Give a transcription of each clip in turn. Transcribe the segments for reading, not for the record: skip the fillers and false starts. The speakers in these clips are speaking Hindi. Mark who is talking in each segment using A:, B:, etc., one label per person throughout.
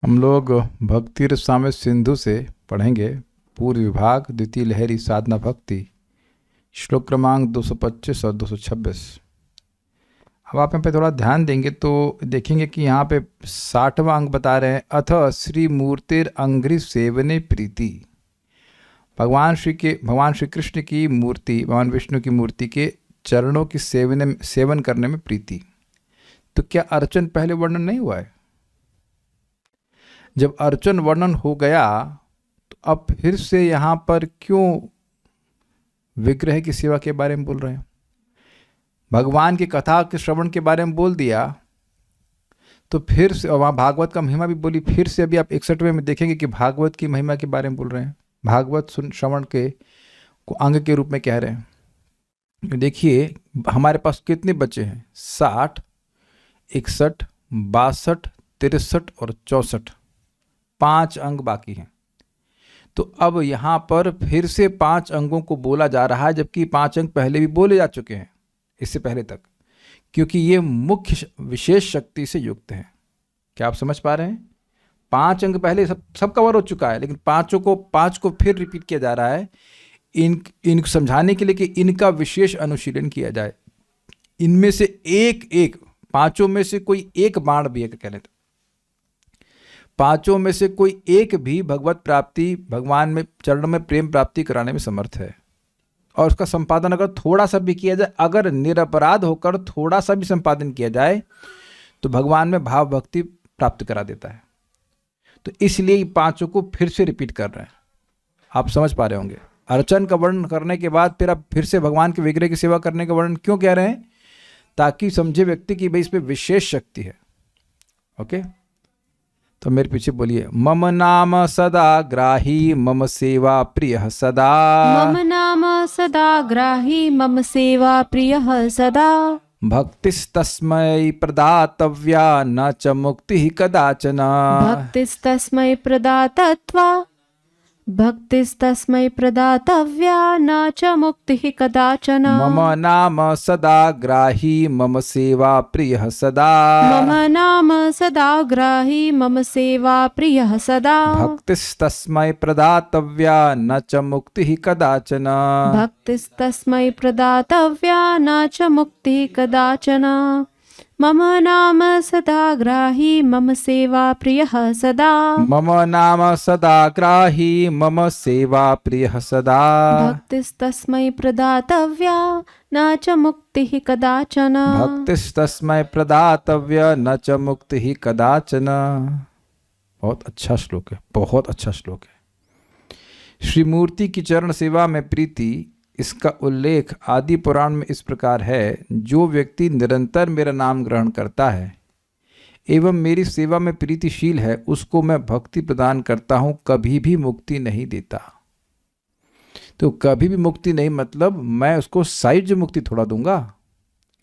A: हम लोग भक्ति रसामृत सिंधु से पढ़ेंगे पूर्व विभाग द्वितीय लहरी साधना भक्ति श्लोक क्रमांक 225 और 226। अब आप यहाँ पे थोड़ा ध्यान देंगे तो देखेंगे कि यहाँ पे 60वां अंग बता रहे हैं, अथ श्री मूर्तिर अंघ्रि सेवने प्रीति। भगवान श्री कृष्ण की मूर्ति, भगवान विष्णु की मूर्ति के चरणों की सेवन करने में प्रीति। तो क्या अर्चन पहले वर्णन नहीं हुआ है? जब अर्चन वर्णन हो गया तो अब फिर से यहाँ पर क्यों विग्रह की सेवा के बारे में बोल रहे हैं? भगवान की कथा के श्रवण के बारे में बोल दिया तो फिर से वहाँ भागवत का महिमा भी बोली, फिर से अभी आप 61वें में देखेंगे कि भागवत की महिमा के बारे में बोल रहे हैं। भागवत श्रवण के को अंग के रूप में कह रहे हैं। देखिए हमारे पास कितने बच्चे हैं? 60, 61, 62, 63 और 64, 5 अंग बाकी हैं। तो अब यहाँ पर फिर से 5 अंगों को बोला जा रहा है, जबकि 5 अंग पहले भी बोले जा चुके हैं इससे पहले तक, क्योंकि ये मुख्य विशेष शक्ति से युक्त है। क्या आप समझ पा रहे हैं? 5 अंग पहले सब कवर हो चुका है, लेकिन 5 को फिर रिपीट किया जा रहा है इनको समझाने के लिए कि इनका विशेष अनुशीलन किया जाए। इनमें से एक 5 में से कोई एक बाण भी है, कहने तो 5 में से कोई एक भी भगवत प्राप्ति, भगवान में चरण में प्रेम प्राप्ति कराने में समर्थ है। और उसका संपादन अगर थोड़ा सा भी किया जाए, अगर निरपराध होकर थोड़ा सा भी संपादन किया जाए तो भगवान में भाव भक्ति प्राप्त करा देता है। तो इसलिए 5 को फिर से रिपीट कर रहे हैं। आप समझ पा रहे होंगे। अर्चन का वर्णन करने के बाद फिर अब फिर से भगवान के विग्रह की सेवा करने का वर्णन क्यों कह रहे हैं? ताकि समझे व्यक्ति की भाई इस पर विशेष शक्ति है। ओके, तो मेरे पीछे बोलिए, मम नाम सदा ग्राही मम सेवा प्रिय सदा।
B: मम नाम सदा ग्राही मम सेवा प्रियः सदा।
A: भक्तिस्तस्मै प्रदातव्या न च मुक्तिः कदाचन।
B: भक्तिस्तस्मै प्रदातव्या न च मुक्तिः कदाचन।
A: मम नाम सदा ग्राही मम सेवा प्रियः सदा।
B: मम नाम सदा ग्राही मम सेवा प्रियः सदा।
A: भक्तिस्तस्मै प्रदातव्या न च मुक्तिः कदाचन।
B: भक्तिस्तस्मै प्रदातव्या न च मुक्तिः कदाचन। मम नाम सदा ग्राही मम सेवा प्रियः सदा।
A: मम नाम सदा ग्राही मम सेवा प्रियः सदा।
B: भक्तिस्तस्मै प्रदातव्या न च मुक्तिः कदाचन।
A: भक्तिस्तस्मै प्रदातव्य न च मुक्तिः कदाचन। बहुत अच्छा श्लोक है, बहुत अच्छा श्लोक है। श्री मूर्ति की चरण सेवा में प्रीति, इसका उल्लेख आदि पुराण में इस प्रकार है, जो व्यक्ति निरंतर मेरा नाम ग्रहण करता है एवं मेरी सेवा में प्रीतिशील है, उसको मैं भक्ति प्रदान करता हूँ, कभी भी मुक्ति नहीं देता। तो कभी भी मुक्ति नहीं मतलब मैं उसको साइज मुक्ति थोड़ा दूंगा।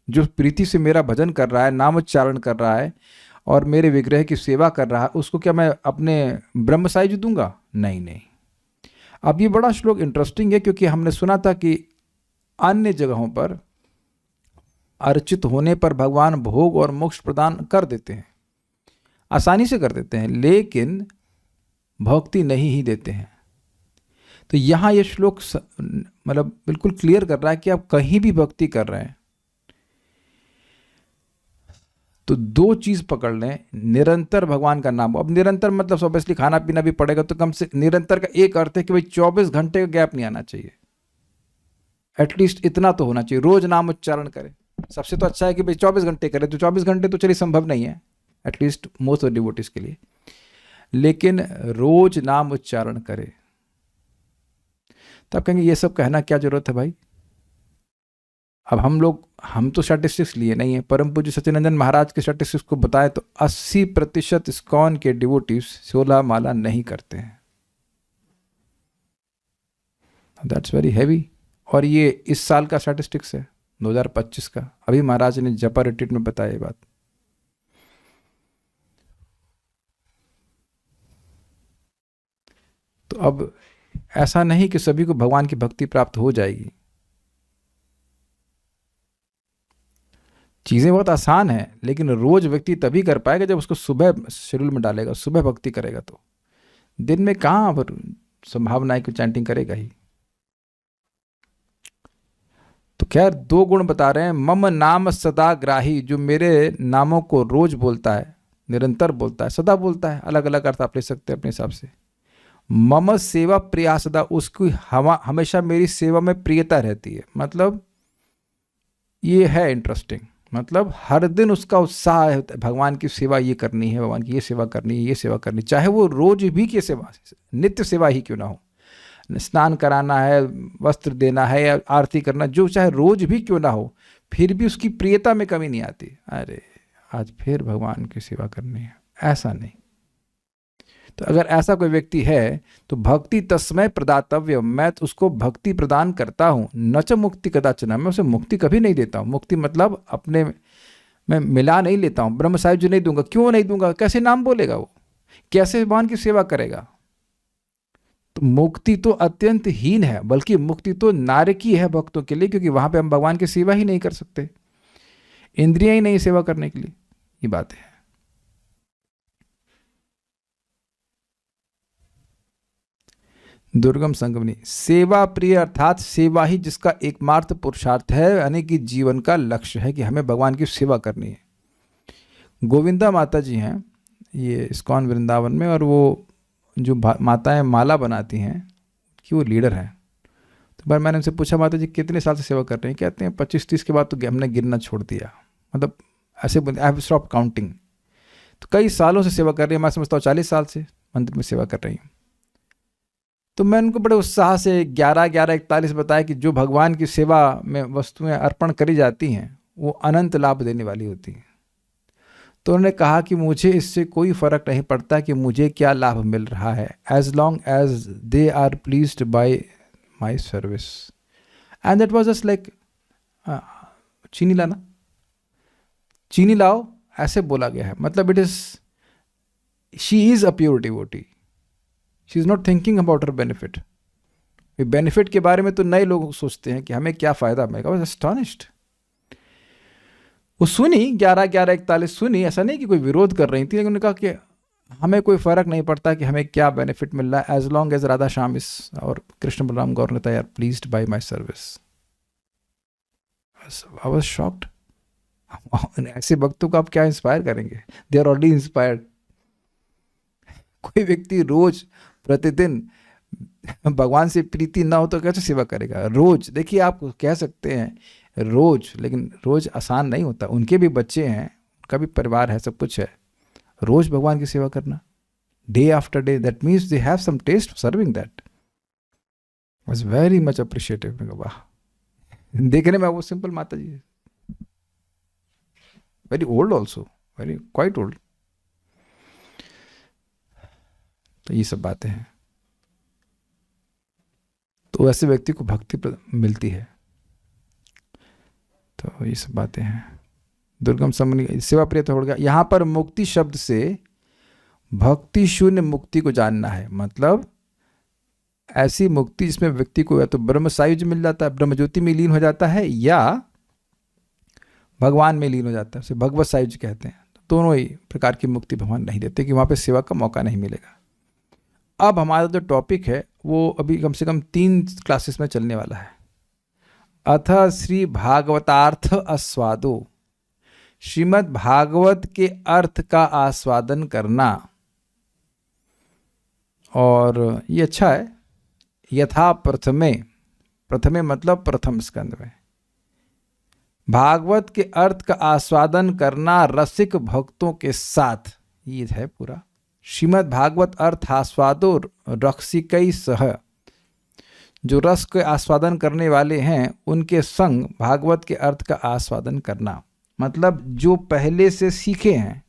A: जो प्रीति से मेरा भजन कर रहा है, नाम उच्चारण कर रहा है और मेरे विग्रह की सेवा कर रहा है, उसको क्या मैं अपने ब्रह्म साइज दूंगा? नहीं। अब ये बड़ा श्लोक इंटरेस्टिंग है, क्योंकि हमने सुना था कि अन्य जगहों पर अर्चित होने पर भगवान भोग और मोक्ष प्रदान कर देते हैं, आसानी से कर देते हैं, लेकिन भक्ति नहीं ही देते हैं। तो यहाँ ये श्लोक मतलब बिल्कुल क्लियर कर रहा है कि आप कहीं भी भक्ति कर रहे हैं तो 2 चीज पकड़ लें। निरंतर भगवान का नाम, अब निरंतर मतलब ऑब्वियसली खाना पीना भी पड़ेगा, तो कम से निरंतर का एक अर्थ है कि भाई 24 घंटे का गैप नहीं आना चाहिए। एटलीस्ट इतना तो होना चाहिए, रोज नाम उच्चारण करें। सबसे तो अच्छा है कि भाई 24 घंटे करें, तो 24 घंटे तो चलिए संभव नहीं है एटलीस्ट मोस्ट ऑफ डिवोटीज के लिए, लेकिन रोज नाम उच्चारण करें। तो आप कहेंगे ये सब कहना क्या जरूरत है भाई? अब हम तो स्टैटिस्टिक्स लिए नहीं है, परम पूज्य सच्चिदानंद महाराज के स्टैटिस्टिक्स को बताएं तो 80% इस्कॉन के डिवोटीज 16 माला नहीं करते हैं। That's very heavy. और ये इस साल का स्टैटिस्टिक्स है, 2025 का। अभी महाराज ने जपा रिट्रीट में बताया ये बात। तो अब ऐसा नहीं कि सभी को भगवान की भक्ति प्राप्त हो जाएगी। चीज़ें बहुत आसान हैं, लेकिन रोज व्यक्ति तभी कर पाएगा जब उसको सुबह शेड्यूल में डालेगा, सुबह भक्ति करेगा। तो दिन में कहाँ पर संभावना है कि चैंटिंग करेगा ही। तो खैर 2 गुण बता रहे हैं। मम नाम सदा ग्राही, जो मेरे नामों को रोज बोलता है, निरंतर बोलता है, सदा बोलता है, अलग अलग अर्थ आप ले सकते हैं अपने हिसाब से। मम सेवा प्रिया सदा, उसकी हमेशा मेरी सेवा में प्रियता रहती है। मतलब ये है इंटरेस्टिंग, मतलब हर दिन उसका उत्साह है भगवान की सेवा ये करनी है, भगवान की ये सेवा करनी है, ये सेवा करनी, चाहे वो रोज भी की सेवा, नित्य सेवा ही क्यों ना हो, स्नान कराना है, वस्त्र देना है या आरती करना, जो चाहे रोज भी क्यों ना हो, फिर भी उसकी प्रियता में कमी नहीं आती। अरे आज फिर भगवान की सेवा करनी है, ऐसा नहीं। तो अगर ऐसा कोई व्यक्ति है तो भक्ति तस्मय प्रदातव्य, मैं तो उसको भक्ति प्रदान करता हूँ। न च मुक्ति कदाचन, मैं उसे मुक्ति कभी नहीं देता हूँ। मुक्ति मतलब अपने मैं मिला नहीं लेता हूँ, ब्रह्म साहिब जी नहीं दूंगा। क्यों नहीं दूंगा? कैसे नाम बोलेगा वो, कैसे भगवान की सेवा करेगा? तो मुक्ति तो अत्यंत हीन है, बल्कि मुक्ति तो नारकीय है भक्तों के लिए, क्योंकि वहां पे हम भगवान की सेवा ही नहीं कर सकते, इंद्रियां ही नहीं सेवा करने के लिए। ये बात है। दुर्गम संगमनी, सेवा प्रिय अर्थात सेवा ही जिसका एकमात्र पुरुषार्थ है, यानी कि जीवन का लक्ष्य है कि हमें भगवान की सेवा करनी है। गोविंदा माता जी हैं ये इस्कॉन वृंदावन में, और वो जो माताएं माला बनाती हैं कि वो लीडर हैं। तो भाई मैंने उनसे पूछा, माता जी कितने साल से सेवा कर रहे हैं? कहते हैं 25-30 के बाद तो हमने गिनना छोड़ दिया। मतलब ऐसे आई हैव स्टॉप काउंटिंग। तो कई सालों से सेवा कर रही है, मैं समझता हूँ 40 साल से मंदिर में सेवा कर रही हूँ। तो मैं उनको बड़े उत्साह से 11-11-41 बताया कि जो भगवान की सेवा में वस्तुएं अर्पण करी जाती हैं वो अनंत लाभ देने वाली होती हैं। तो उन्होंने कहा कि मुझे इससे कोई फ़र्क नहीं पड़ता कि मुझे क्या लाभ मिल रहा है, as long as they are pleased by my service. And that was just like चीनी लाना, चीनी लाओ, ऐसे बोला गया है। मतलब it is, she is a pure devotee, she is not thinking about her benefit. Benefit के बारे में तो नए लोग सोचते हैं कि हमें क्या फ़ायदा मिलेगा। I was astonished. वो सुनी 11-11-41 सुनी, ऐसा नहीं कि कोई विरोध कर रही थी, लेकिन उन्होंने कहा कि हमें कोई फ़र्क नहीं पड़ता कि हमें क्या बेनिफिट मिल रहा है, as long as Radha Shyam is और Krishna Balaram Gaur Nitai are pleased by my service. I was shocked. ऐसे भक्तों को आप क्या इंस्पायर करेंगे? They are already inspired. कोई व्यक्ति रोज प्रतिदिन भगवान से प्रीति ना हो तो कैसे सेवा करेगा? रोज देखिए, आप कह सकते हैं रोज, लेकिन रोज आसान नहीं होता। उनके भी बच्चे हैं, उनका भी परिवार है, सब कुछ है। रोज भगवान की सेवा करना, day after day, that means they have some taste serving that. Was very much appreciative. वाह, देखने में वो सिंपल माता जी है, very old also, very quite old. तो ये सब बातें हैं। तो ऐसे व्यक्ति को भक्ति मिलती है। तो ये सब बातें हैं। दुर्गम समनी, सेवा प्रिय हो गया। यहाँ पर मुक्ति शब्द से भक्ति शून्य मुक्ति को जानना है। मतलब ऐसी मुक्ति जिसमें व्यक्ति को या तो ब्रह्म सायुज्य मिल जाता है, ब्रह्म ज्योति में लीन हो जाता है, या भगवान में लीन हो जाता है, उसे भगवत सायुज्य कहते हैं। तो दोनों ही प्रकार की मुक्ति भगवान नहीं देते, कि वहाँ पे सेवा का मौका नहीं मिलेगा। अब हमारा जो टॉपिक है वो अभी कम से कम 3 क्लासेस में चलने वाला है। अथ श्री भागवतार्थ आस्वादो, श्रीमद् भागवत के अर्थ का आस्वादन करना। और ये अच्छा है। यथा प्रथमे, प्रथमे मतलब प्रथम स्कंद में, भागवत के अर्थ का आस्वादन करना रसिक भक्तों के साथ, ये है पूरा। श्रीमद् भागवत अर्थ आस्वादो रसिकै सह, जो रस के आस्वादन करने वाले हैं उनके संग भागवत के अर्थ का आस्वादन करना। मतलब जो पहले से सीखे हैं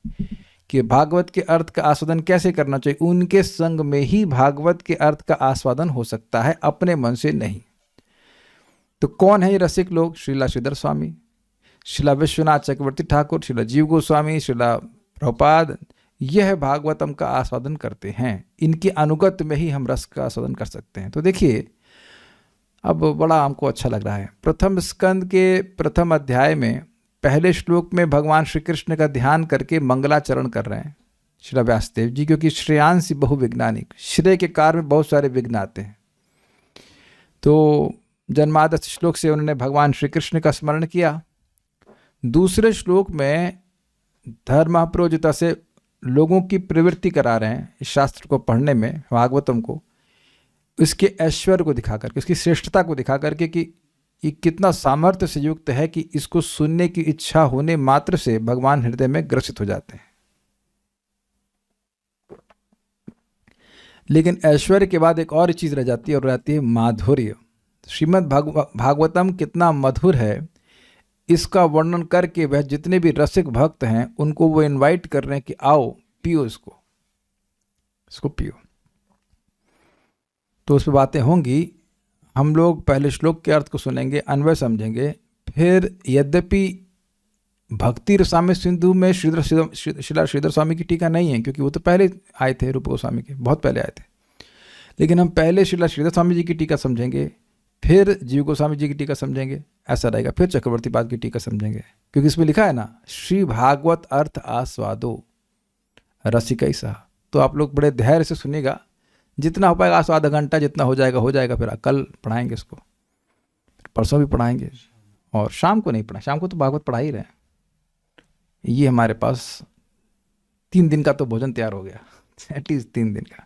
A: कि भागवत के अर्थ का आस्वादन कैसे करना चाहिए, उनके संग में ही भागवत के अर्थ का आस्वादन हो सकता है, अपने मन से नहीं। तो कौन है ये रसिक लोग? श्रीला श्रीधर स्वामी, श्रीला विश्वनाथ चक्रवर्ती ठाकुर, श्रीला जीव गोस्वामी, श्रीला प्रभुपाद, यह भागवतम का आस्वादन करते हैं। इनके अनुगत में ही हम रस का आस्वादन कर सकते हैं। तो देखिए, अब बड़ा हमको अच्छा लग रहा है। प्रथम स्कंद के प्रथम अध्याय में पहले श्लोक में भगवान श्री कृष्ण का ध्यान करके मंगलाचरण कर रहे हैं श्री व्यासदेव जी, क्योंकि श्रेयांसी बहुविज्ञानिक, श्रेय के कार्य में बहुत सारे विघ्न आते हैं। तो जन्मादि श्लोक से उन्होंने भगवान श्री कृष्ण का स्मरण किया। दूसरे श्लोक में धर्म महाप्रोजिता से लोगों की प्रवृत्ति करा रहे हैं इस शास्त्र को पढ़ने में, भागवतम को, इसके ऐश्वर्य को दिखा करके, उसकी श्रेष्ठता को दिखा करके कि ये कितना सामर्थ्य से युक्त है कि इसको सुनने की इच्छा होने मात्र से भगवान हृदय में ग्रसित हो जाते हैं। लेकिन ऐश्वर्य के बाद एक और चीज रह जाती है, और रहती है माधुर्य। श्रीमद् भागवतम कितना मधुर है, इसका वर्णन करके वह जितने भी रसिक भक्त हैं उनको वो इनवाइट कर रहे हैं कि आओ पियो इसको पियो। तो उस पर बातें होंगी। हम लोग पहले श्लोक के अर्थ को सुनेंगे, अन्वय समझेंगे, फिर यद्यपि भक्ति रसामृत सिंधु में श्रीला श्रीधर स्वामी की टीका नहीं है, क्योंकि वो तो पहले आए थे, रूप गोस्वामी के बहुत पहले आए थे, लेकिन हम पहले श्रीला श्रीधर स्वामी जी की टीका समझेंगे, फिर जीव गोस्वामी जी की टीका समझेंगे, ऐसा रहेगा, फिर चक्रवर्ती पाद की टीका समझेंगे, क्योंकि इसमें लिखा है ना, श्री भागवत अर्थ आस्वादो रसिकई सह। तो आप लोग बड़े धैर्य से सुनिएगा, जितना हो पाएगा आधा घंटा जितना हो जाएगा। फिर कल पढ़ाएंगे इसको, परसों भी पढ़ाएंगे, और शाम को नहीं पढ़ाएं, शाम को तो भागवत पढ़ा ही रहे हैं। ये हमारे पास 3 दिन का तो भोजन तैयार हो गया, एटलीस्ट 3 दिन का।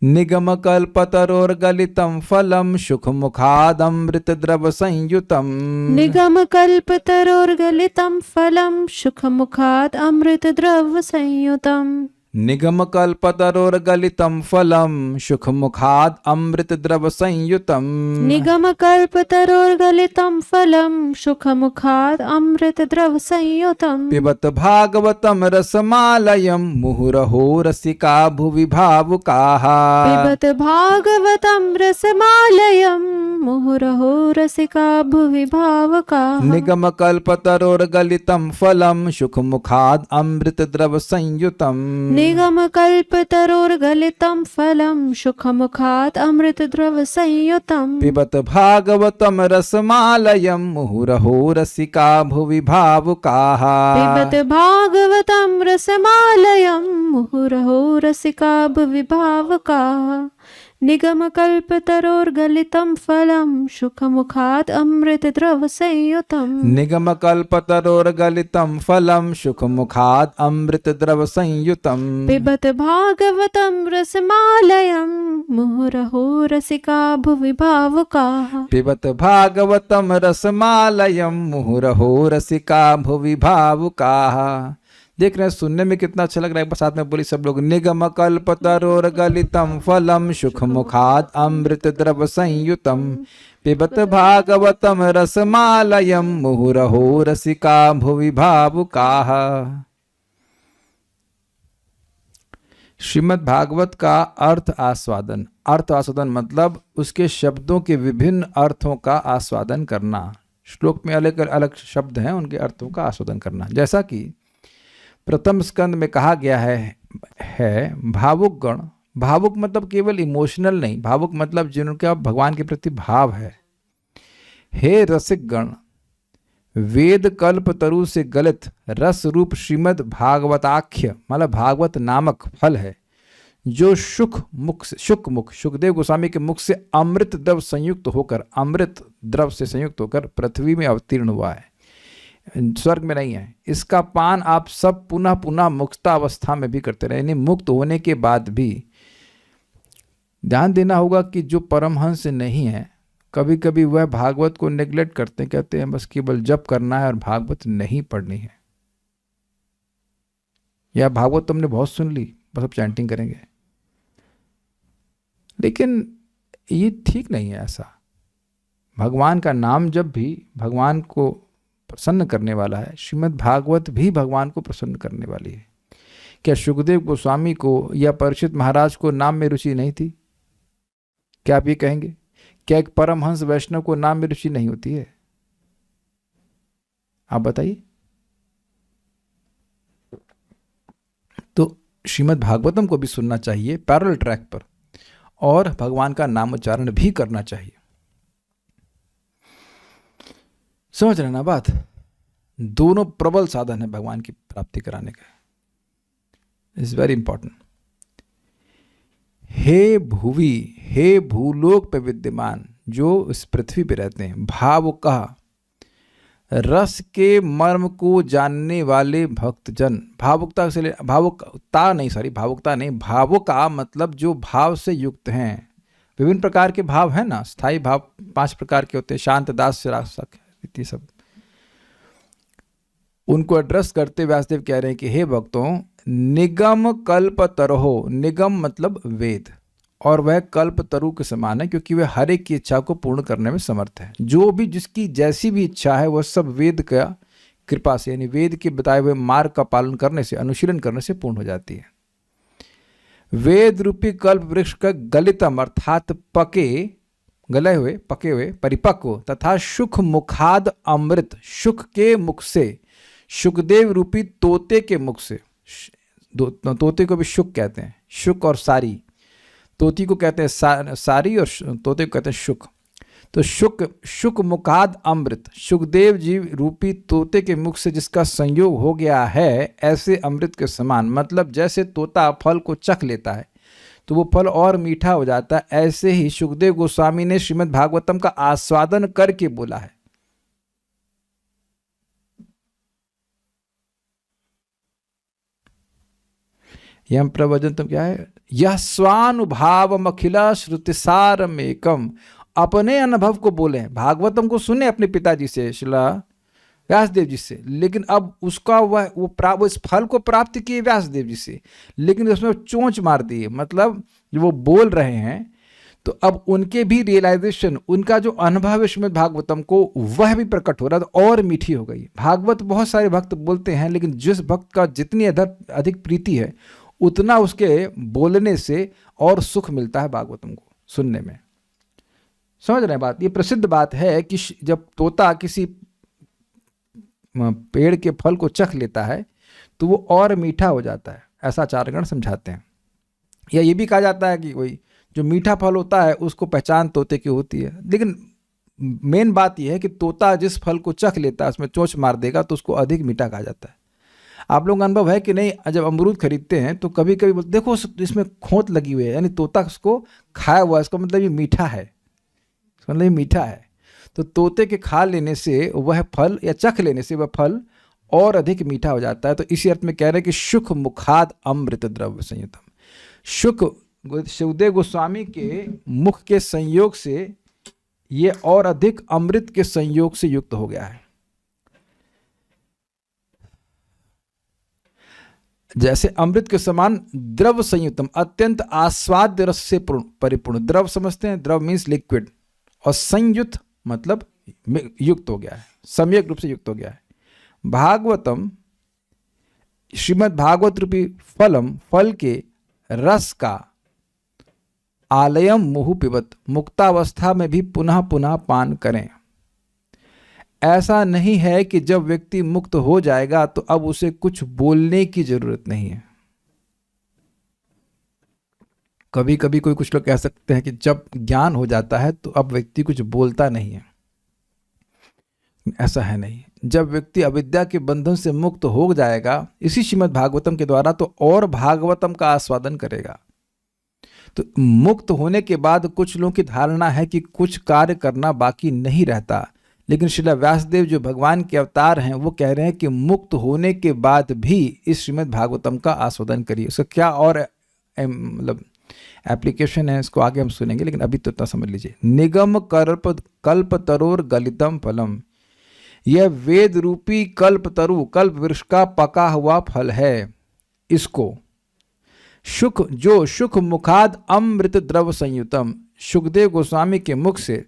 A: निगम कल्पतरोर्गलितम फलम सुख मुखादमृत द्रव संयुतम।
B: निगम कल्पतरोर्गलितम फलम सुख मुखाद अमृत द्रव संयुतम।
A: निगम कल्पतरोर्गलितम फलम सुख मुखाद अमृत द्रव संयुतम।
B: निगम कल्पतरोर्गलितम फलम सुख मुखाद अमृत द्रव संयुतम।
A: पिबत भागवतम रसमालयम मुहुरहो रसिका भुवि भावुकाः।
B: पिबत भागवतम रसमालयम मुहुरहो रसिका भुवि भावुकाः।
A: निगम कल्पतरोर्गलितम फलम सुख मुखाद अमृत द्रव संयुतम।
B: निगम कल्पतरोर्गलितम फलम सुख मुखाद अमृत द्रव संयुतम।
A: पिबत भागवतम रसमालयम मुहुरहो रसिका भुवि भावुकाः।
B: पिबत भागवतम रसमालयम मुहुरहो रसिका भुवि भावुकाः। निगम कल्पतरोर्गलितम फलम सुख मुखाद अमृत द्रव संयुतम।
A: निगम कल्पतरोर्गलितम फलम सुख मुखाद अमृत द्रव संयुतम।
B: पिबत भागवतम रसमालयम मुहुरहो रसिका भुवि भावुकाः।
A: पिबत भागवतम रसमालयम मुहुरहो रसिका भुवि भावुकाः। देख रहे हैं, सुनने में कितना अच्छा लग रहा है। एक बार साथ में बोली सब लोग, निगम कल्पतरोर्गलितम फलम सुख मुखाद अमृत द्रव संयुतम। पिबत भागवतम रसमालयम मुहुरहो रसिका भुवि भावुकाः। श्रीमद् भागवत का अर्थ आस्वादन। अर्थ आस्वादन मतलब उसके शब्दों के विभिन्न अर्थों का आस्वादन करना। श्लोक में अलग अलग शब्द हैं, उनके अर्थों का आस्वादन करना। जैसा कि प्रथम स्कंद में कहा गया है भावुक गण। भावुक मतलब केवल इमोशनल नहीं, भावुक मतलब जिनका भगवान के प्रति भाव है। हे रसिक गण, वेद कल्प तरु से गलित रस रूप श्रीमद् भागवताख्य मतलब भागवत नामक फल है, जो सुखदेव गोस्वामी के मुख से अमृत द्रव संयुक्त होकर, अमृत द्रव से संयुक्त होकर पृथ्वी में अवतीर्ण हुआ है, स्वर्ग में नहीं है। इसका पान आप सब पुनः पुनः मुक्तावस्था में भी करते रहे, यानी मुक्त होने के बाद भी। ध्यान देना होगा कि जो परमहंस नहीं है, कभी कभी वह भागवत को नेग्लेक्ट करते हैं, कहते हैं बस केवल जप करना है और भागवत नहीं पढ़नी है, या भागवत तुमने बहुत सुन ली बस अब चैंटिंग करेंगे। लेकिन ये ठीक नहीं है ऐसा। भगवान का नाम जब भी भगवान को प्रसन्न करने वाला है, श्रीमद् भागवत भी भगवान को प्रसन्न करने वाली है। क्या सुखदेव गोस्वामी को या परीक्षित महाराज को नाम में रुचि नहीं थी? क्या आप ये कहेंगे? क्या एक परमहंस वैष्णव को नाम में रुचि नहीं होती है? आप बताइए। तो श्रीमद् भागवतम को भी सुनना चाहिए पैरेलल ट्रैक पर, और भगवान का नाम उच्चारण भी करना चाहिए। समझ रहे ना बात? दोनों प्रबल साधन है भगवान की प्राप्ति कराने का। It's very important. हे भुवि, हे भूलोक पे विद्यमान, जो इस पृथ्वी पे रहते हैं, भावुका, रस के मर्म को जानने वाले भक्तजन। भावुकता से भावुकता नहीं, भावुका मतलब जो भाव से युक्त हैं। विभिन्न प्रकार के भाव हैं ना, स्थायी भाव 5 प्रकार के होते हैं, शांत, दास्य, रासक, इति सब। उनको एड्रेस करते व्यासदेव कह रहे हैं कि हे भक्तों, निगम कल्प तरहो, निगम मतलब वेद, और वह कल्प तरु के समान है, क्योंकि वह हर एक की इच्छा को पूर्ण करने में समर्थ है। जो भी जिसकी जैसी भी इच्छा है वह सब वेद का कृपा से, यानी वेद के बताए हुए मार्ग का पालन करने से, अनुशीलन करने से पूर्ण हो जाती है। वेद रूपी कल्प वृक्ष का गलितम अर्थात गले हुए, पके हुए, परिपक्व तथा सुख मुखाद अमृत, सुख के मुख से, सुखदेव रूपी तोते के मुख से, तोते को भी सुख कहते हैं, सुख और सारी, तोती को कहते हैं सारी और तोते को कहते हैं सुख। तो सुख मुखाद अमृत, सुखदेव जी रूपी तोते के मुख से जिसका संयोग हो गया है, ऐसे अमृत के समान, मतलब जैसे तोता फल को चख लेता है तो वो फल और मीठा हो जाता है, ऐसे ही सुखदेव गोस्वामी ने श्रीमद् भागवतम का आस्वादन करके बोला है। यम प्रवचनतम क्या है? यह स्वानुभावम अखिला श्रुतिसारम एकम, अपने अनुभव को बोले, भागवतम को सुने अपने पिताजी से, श्रीला व्यासदेव जी से, लेकिन अब उसका वो इस फल को प्राप्त किए व्यासदेव जी से, लेकिन उसमें चोंच मार दी, मतलब जो वो बोल रहे हैं तो अब उनके भी रियलाइजेशन, उनका जो अनुभव है श्रीमद् भागवतम को, वह भी प्रकट हो रहा था और मीठी हो गई। भागवत बहुत सारे भक्त बोलते हैं, लेकिन जिस भक्त का जितनी अधिक प्रीति है उतना उसके बोलने से और सुख मिलता है भागवतम को सुनने में। समझ रहे हैं बात? ये प्रसिद्ध बात है कि जब तोता किसी पेड़ के फल को चख लेता है तो वो और मीठा हो जाता है, ऐसा आचार्यगण समझाते हैं। या ये भी कहा जाता है कि वही जो मीठा फल होता है उसको पहचान तोते की होती है, लेकिन मेन बात यह है कि तोता जिस फल को चख लेता है उसमें चोंच मार देगा तो उसको अधिक मीठा कहा जाता है। आप लोगों का अनुभव है कि नहीं? जब अमरूद खरीदते हैं तो कभी कभी बोलते देखो इसमें खोंत लगी हुई है, यानी तोता उसको खाया हुआ है, इसका मतलब ये मीठा है, इसका मतलब ये मीठा है। तो तोते के खा लेने से वह फल या चख लेने से वह फल और अधिक मीठा हो जाता है। तो इसी अर्थ में कह रहे हैं कि सुख मुखाद अमृत द्रव्य संयुतम, सुख सुखदेव गोस्वामी के मुख के संयोग से ये और अधिक अमृत के संयोग से युक्त हो गया है। जैसे अमृत के समान द्रव संयुतम, अत्यंत आस्वाद्य रस से परिपूर्ण। द्रव समझते हैं, द्रव मीन्स लिक्विड, और संयुक्त मतलब युक्त हो गया है, सम्यक रूप से युक्त हो गया है। भागवतम श्रीमद् भागवत रूपी फलम, फल के रस का आलयम मुहु पिबत, मुक्तावस्था में भी पुनः पुनः पान करें। ऐसा नहीं है कि जब व्यक्ति मुक्त हो जाएगा तो अब उसे कुछ बोलने की जरूरत नहीं है। कभी कभी कुछ लोग कह सकते हैं कि जब ज्ञान हो जाता है तो अब व्यक्ति कुछ बोलता नहीं है। ऐसा है नहीं। जब व्यक्ति अविद्या के बंधन से मुक्त हो जाएगा इसी श्रीमद् भागवतम के द्वारा, तो और भागवतम का आस्वादन करेगा। तो मुक्त होने के बाद कुछ लोगों की धारणा है कि कुछ कार्य करना बाकी नहीं रहता, लेकिन श्रीला व्यासदेव जो भगवान के अवतार हैं वो कह रहे हैं कि मुक्त होने के बाद भी इस श्रीमद् भागवतम का आस्वादन करिए। उसका क्या और मतलब एप्लीकेशन है इसको आगे हम सुनेंगे, लेकिन अभी तो इतना समझ लीजिए। निगम कल्प तरोर गलितम फलम, यह वेद रूपी कल्प तरु, कल्प वृक्ष का पका हुआ फल है। इसको सुख मुखाद अमृत द्रव संयुतम, सुखदेव गोस्वामी के मुख से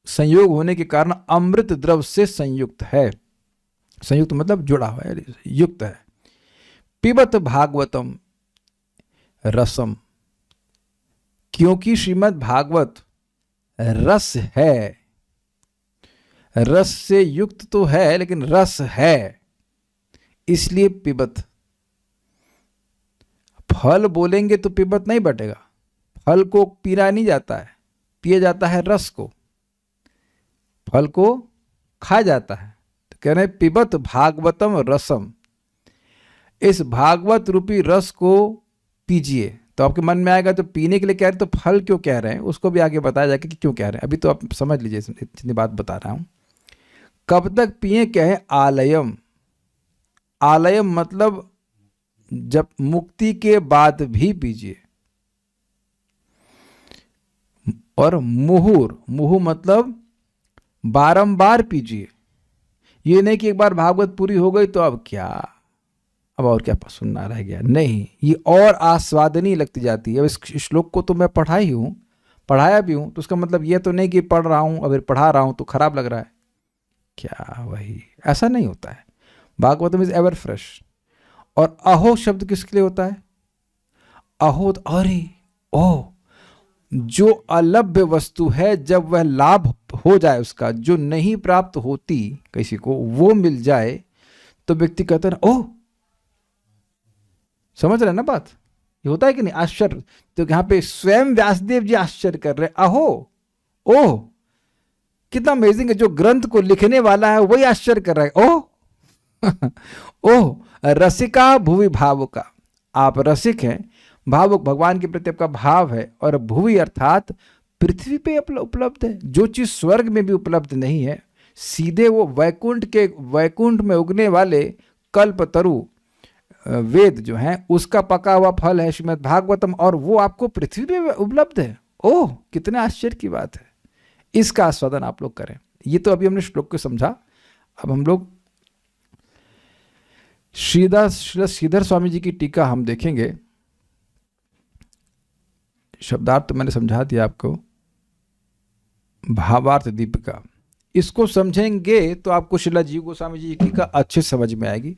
A: संयोग होने के कारण अमृत द्रव से संयुक्त है। संयुक्त मतलब जुड़ा हुआ है, युक्त है। पिबत भागवतम रसम, क्योंकि श्रीमद् भागवत रस है, रस से युक्त तो है लेकिन रस है, इसलिए पिबत। फल बोलेंगे तो पिबत नहीं बटेगा, फल को पीना नहीं जाता है, पिया जाता है रस को। फल को खाया जाता है, तो कह रहे पिबत भागवतम रसम, इस भागवत रूपी रस को पीजिए। तो आपके मन में आएगा तो पीने के लिए कह रहे, तो फल क्यों कह रहे हैं उसको भी आगे बताया जाएगा कि क्यों कह रहे हैं। अभी तो आप समझ लीजिए, इतनी बात बता रहा हूं। कब तक पिए, कहे आलयम। आलयम मतलब जब मुक्ति के बाद भी पीजिए। और मुहुर, मुहु मतलब बारंबार पीजिए। ये नहीं कि एक बार भागवत पूरी हो गई तो अब क्या, अब और क्या सुनना रह गया, नहीं, ये और आस्वादनीय लगती जाती है। अब इस श्लोक को तो मैं पढ़ाया भी हूं, तो उसका मतलब ये तो नहीं कि पढ़ रहा हूं अगर पढ़ा रहा हूं तो खराब लग रहा है, क्या वही, ऐसा नहीं होता है। Bhagavatam is ever fresh. और अहो शब्द किसके लिए होता है? अहो, अरे, ओह, जो अलभ्य वस्तु है, जब वह लाभ हो जाए उसका, जो नहीं प्राप्त होती किसी को, वो मिल जाए तो व्यक्ति कहता है ओह। समझ रहे हैं ना बात? ये होता है कि नहीं, आश्चर्य। तो यहां पे स्वयं व्यासदेव जी आश्चर्य कर रहे, अहो, ओह, कितना अमेजिंग है। जो ग्रंथ को लिखने वाला है वही आश्चर्य कर रहा है, ओह। ओह, रसिका भुवि भावुका, आप रसिक हैं, भावुक, भगवान के प्रति आपका भाव है। और भुवि अर्थात पृथ्वी पे उपलब्ध है, जो चीज स्वर्ग में भी उपलब्ध नहीं है, सीधे वो वैकुंठ में उगने वाले कल्पतरु वेद जो है उसका पका हुआ फल है श्रीमद् भागवतम, और वो आपको पृथ्वी पे उपलब्ध है। ओह, कितने आश्चर्य की बात है। इसका आस्वादन आप लोग करें। ये तो अभी हमने श्लोक को समझा। अब हम लोग श्रीधर स्वामी जी की टीका हम देखेंगे। शब्दार्थ तो मैंने समझा दिया आपको, भावार्थ दीपिका, इसको समझेंगे तो आपको श्रीला जीव गोस्वामी जी की टीका अच्छे समझ में आएगी।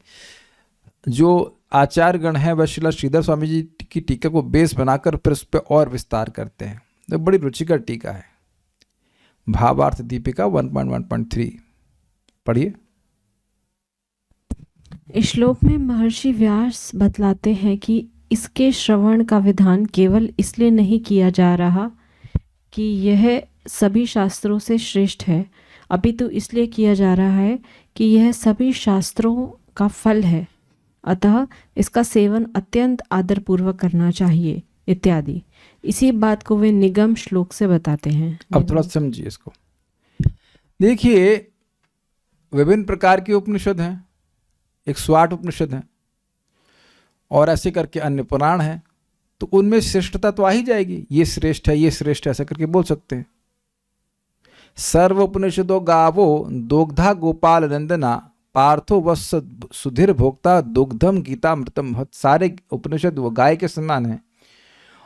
A: जो आचार्यगण है वह श्रीधर स्वामी जी की टीका को बेस बनाकर फिर उस पर और विस्तार करते हैं। तो बड़ी रुचिकर टीका है, भावार्थ दीपिका 1.1.3 पढ़िए।
B: इस श्लोक में महर्षि व्यास बतलाते हैं कि इसके श्रवण का विधान केवल इसलिए नहीं किया जा रहा कि यह सभी शास्त्रों से श्रेष्ठ है, अपितु इसलिए किया जा रहा है कि यह सभी शास्त्रों का फल है, अतः इसका सेवन अत्यंत आदरपूर्वक करना चाहिए इत्यादि। इसी बात को वे निगम श्लोक से बताते हैं।
A: अब थोड़ा समझिए इसको। देखिए, विभिन्न प्रकार के उपनिषद हैं, 108 उपनिषद हैं, और ऐसे करके अन्य पुराण हैं। तो उनमें श्रेष्ठता तो आ ही जाएगी, ये श्रेष्ठ है, ये श्रेष्ठ है, ऐसा करके बोल सकते हैं। सर्व उपनिषदो गावो दोग्धा गोपाल नंदना पार्थो वत्स सुधीर भोक्ता दुग्धम गीतामृतम। सारे उपनिषद वो गाय के समान हैं,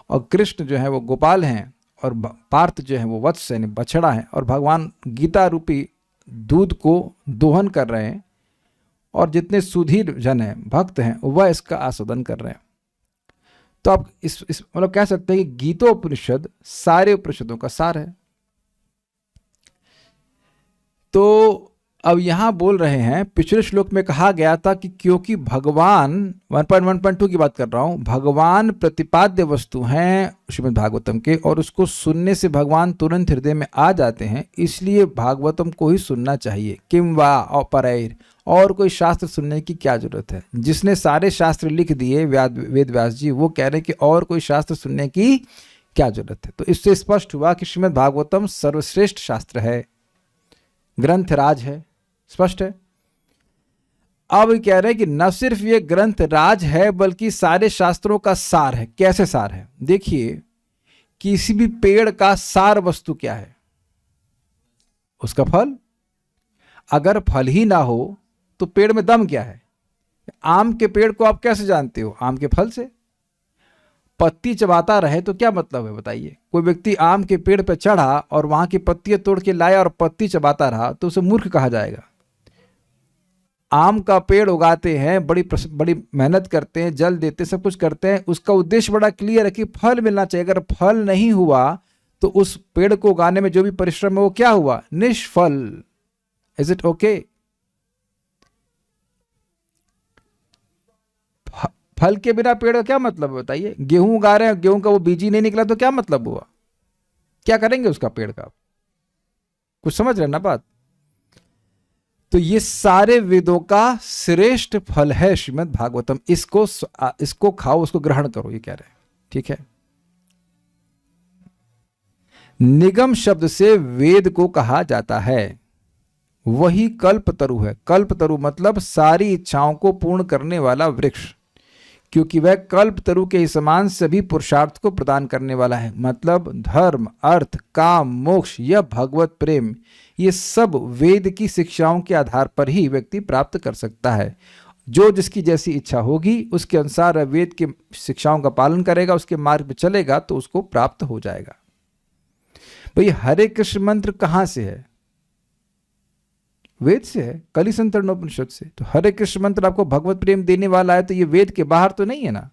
A: और कृष्ण जो है वो गोपाल हैं, और पार्थ जो है वो वत्स यानी बछड़ा है, और भगवान गीता रूपी दूध को दोहन कर रहे हैं, और जितने सुधीर जन हैं, भक्त हैं, वह इसका आस्वादन कर रहे हैं। तो आप इस मतलब कह सकते हैं कि गीतोपनिषद सारे उपनिषदों का सार है। तो अब यहां बोल रहे हैं, पिछले श्लोक में कहा गया था कि क्योंकि भगवान 1.1.2 की बात कर रहा हूं, भगवान प्रतिपाद्य वस्तु हैं श्रीमद् भागवतम के, और उसको सुनने से भगवान तुरंत हृदय में आ जाते हैं, इसलिए भागवतम को ही सुनना चाहिए। किम वा अपरैर, और कोई शास्त्र सुनने की क्या जरूरत है। जिसने सारे शास्त्र लिख दिए वेद व्यास जी, वो कह रहे हैं कि और कोई शास्त्र सुनने की क्या जरूरत है। तो इससे स्पष्ट हुआ कि श्रीमद् भागवतम सर्वश्रेष्ठ शास्त्र है, ग्रंथ राज है, स्पष्ट है। अब कह रहे हैं कि न सिर्फ ये ग्रंथ राज है बल्कि सारे शास्त्रों का सार है। कैसे सार है? देखिए, किसी भी पेड़ का सार वस्तु क्या है? उसका फल। अगर फल ही ना हो तो पेड़ में दम क्या है? आम के पेड़ को आप कैसे जानते हो? आम के फल से। पत्ती चबाता रहे तो क्या मतलब है बताइए? कोई व्यक्ति आम के पेड़ पर चढ़ा और वहां की पत्तियां तोड़ के लाया और पत्ती चबाता रहा तो उसे मूर्ख कहा जाएगा। आम का पेड़ उगाते हैं, बड़ी मेहनत करते हैं, जल देते हैं, सब कुछ करते हैं, उसका उद्देश्य बड़ा क्लियर है कि फल मिलना चाहिए। अगर फल नहीं हुआ तो उस पेड़ को उगाने में जो भी परिश्रम है वो क्या हुआ? निष्फल। Is it okay? फल के बिना पेड़ का क्या मतलब है बताइए? गेहूं उगा रहे हैं, गेहूं का वो बीज ही नहीं निकला तो क्या मतलब हुआ? क्या करेंगे उसका पेड़ का? कुछ समझ रहे हैं ना बात? तो ये सारे वेदों का श्रेष्ठ फल है श्रीमद् भागवतम। इसको खाओ, उसको ग्रहण करो, ये कह रहे हैं। ठीक है। निगम शब्द से वेद को कहा जाता है, वही कल्पतरु है। कल्पतरु मतलब सारी इच्छाओं को पूर्ण करने वाला वृक्ष, क्योंकि वह कल्पतरु के समान सभी पुरुषार्थ को प्रदान करने वाला है। मतलब धर्म, अर्थ, काम, मोक्ष या भगवत प्रेम, ये सब वेद की शिक्षाओं के आधार पर ही व्यक्ति प्राप्त कर सकता है। जो जिसकी जैसी इच्छा होगी उसके अनुसार वेद की शिक्षाओं का पालन करेगा, उसके मार्ग पर चलेगा तो उसको प्राप्त हो जाएगा। भाई हरे कृष्ण मंत्र कहां से है? वेद से है, कलिसंतरणोपनिषद से। तो हरे कृष्ण मंत्र आपको भगवत प्रेम देने वाला है, तो ये वेद के बाहर तो नहीं है ना।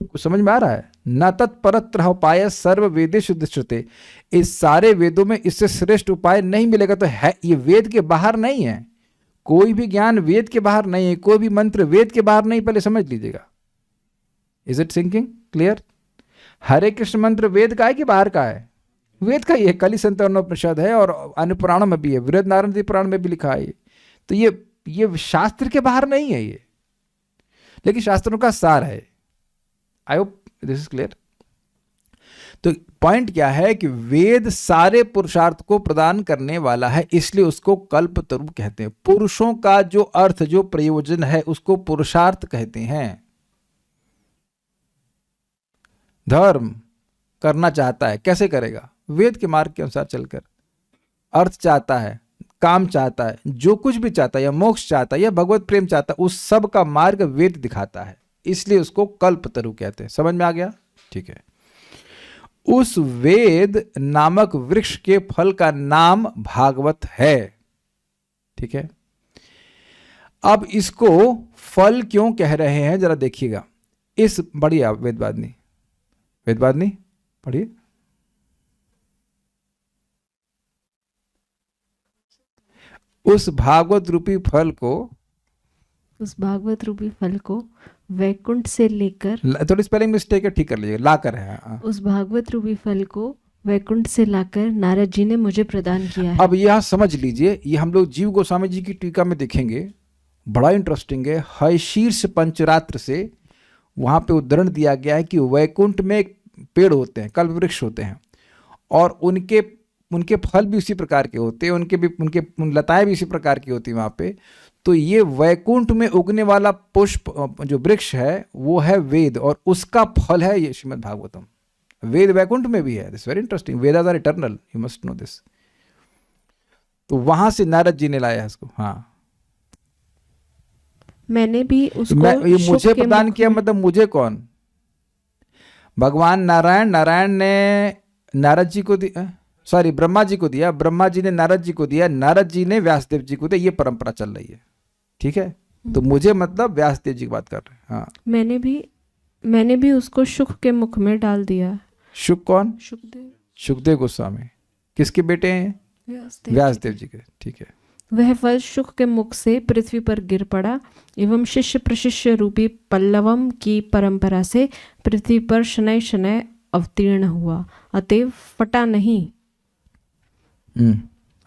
A: कुछ समझ में आ रहा है? न तत्परत्र उपाय सर्व वेदेषु दृश्यते। इस सारे वेदों में इससे श्रेष्ठ उपाय नहीं मिलेगा। तो है, ये वेद के बाहर नहीं है। कोई भी ज्ञान वेद के बाहर नहीं है, कोई भी मंत्र वेद के बाहर नहीं, पहले समझ लीजिएगा। Is it sinking clear? Hare Krishna मंत्र वेद का है कि बाहर का है? वेद का ही है। कलिसंतरणोपनिषद है और अन्य पुराणों में भी है, बृहदारण्यक पुराण में भी लिखा है। तो ये शास्त्र के बाहर नहीं है ये, लेकिन शास्त्रों का सार है। I hope this is clear. तो पॉइंट क्या है कि वेद सारे पुरुषार्थ को प्रदान करने वाला है, इसलिए उसको कल्पतरु कहते हैं। पुरुषों का जो अर्थ, जो प्रयोजन है, उसको पुरुषार्थ कहते हैं। धर्म करना चाहता है, कैसे करेगा? वेद के मार्ग के अनुसार चलकर। अर्थ चाहता है, काम चाहता है, जो कुछ भी चाहता है, या मोक्ष चाहता है, या भगवत प्रेम चाहता है, उस सब का मार्ग वेद दिखाता है, इसलिए उसको कल्पतरु कहते हैं। समझ में आ गया? ठीक है। उस वेद नामक वृक्ष के फल का नाम भागवत है। ठीक है। अब इसको फल क्यों कह रहे हैं जरा देखिएगा। इस बढ़िया वेदवादिनी पढ़िए। उस भागवत रूपी फल को वैकुंठ से लेकर, थोड़ी स्पेलिंग मिस्टेक है, ठीक कर लीजिए, लाकर है। उस भागवत रूपी फल को वैकुंठ से लाकर नारद जी ने मुझे प्रदान किया है। अब यह समझ लीजिए, ये हम लोग जीव गोस्वामी जी की टीका में देखेंगे, बड़ा इंटरेस्टिंग है। हयशीर्ष पंचरात्र से वहां पे उदाहरण दिया गया है कि वैकुंठ में पेड़ होते हैं, कल्प वृक्ष होते हैं, और उनके फल भी उसी प्रकार के होते हैं, उनके लताएं भी इसी प्रकार की होती है वहां पे। तो ये वैकुंठ में उगने वाला पुष्प जो वृक्ष है वो है वेद, और उसका फल है ये श्रीमद् भागवतम। वेद वैकुंठ में भी है। This very interesting. Vedas are eternal, you must know this. तो वहां से नारद जी ने लाया है इसको। हाँ,
B: मैंने भी उसको
A: ये मुझे प्रदान किया, मतलब मुझे कौन? भगवान नारायण ने नारद जी को दिया, सॉरी ब्रह्मा जी को दिया, ब्रह्मा जी ने नारद जी को दिया, नारद जी ने व्यासदेव जी को दिया। ये परंपरा चल रही है। ठीक है। तो मुझे मतलब व्यासदेव जी की बात कर रहे हैं। हाँ,
B: मैंने भी उसको शुक के मुख में डाल दिया।
A: शुक कौन?
B: शुकदेव
A: गोस्वामी। किसके बेटे हैं? व्यासदेव जी के। ठीक है।
B: वह फल शुक के मुख से पृथ्वी पर गिर पड़ा एवं शिष्य प्रशिष्य रूपी पल्लवम की परंपरा से पृथ्वी पर शनय शनय अवतीर्ण हुआ, अतएव फटा नहीं।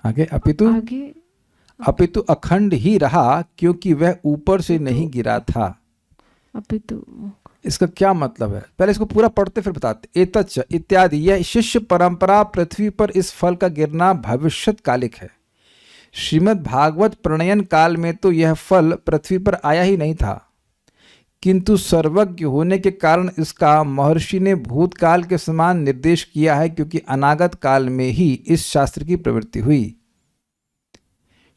A: आगे अपितु अखंड ही रहा, क्योंकि वह ऊपर से नहीं गिरा था।
B: अपितु
A: इसका क्या मतलब है? पहले इसको पूरा पढ़ते फिर बताते। एतच्च इत्यादि, यह शिष्य परंपरा पृथ्वी पर इस फल का गिरना भविष्यत कालिक है। श्रीमद् भागवत प्रणयन काल में तो यह फल पृथ्वी पर आया ही नहीं था, किंतु सर्वज्ञ होने के कारण इसका महर्षि ने भूतकाल के समान निर्देश किया है, क्योंकि अनागत काल में ही इस शास्त्र की प्रवृत्ति हुई।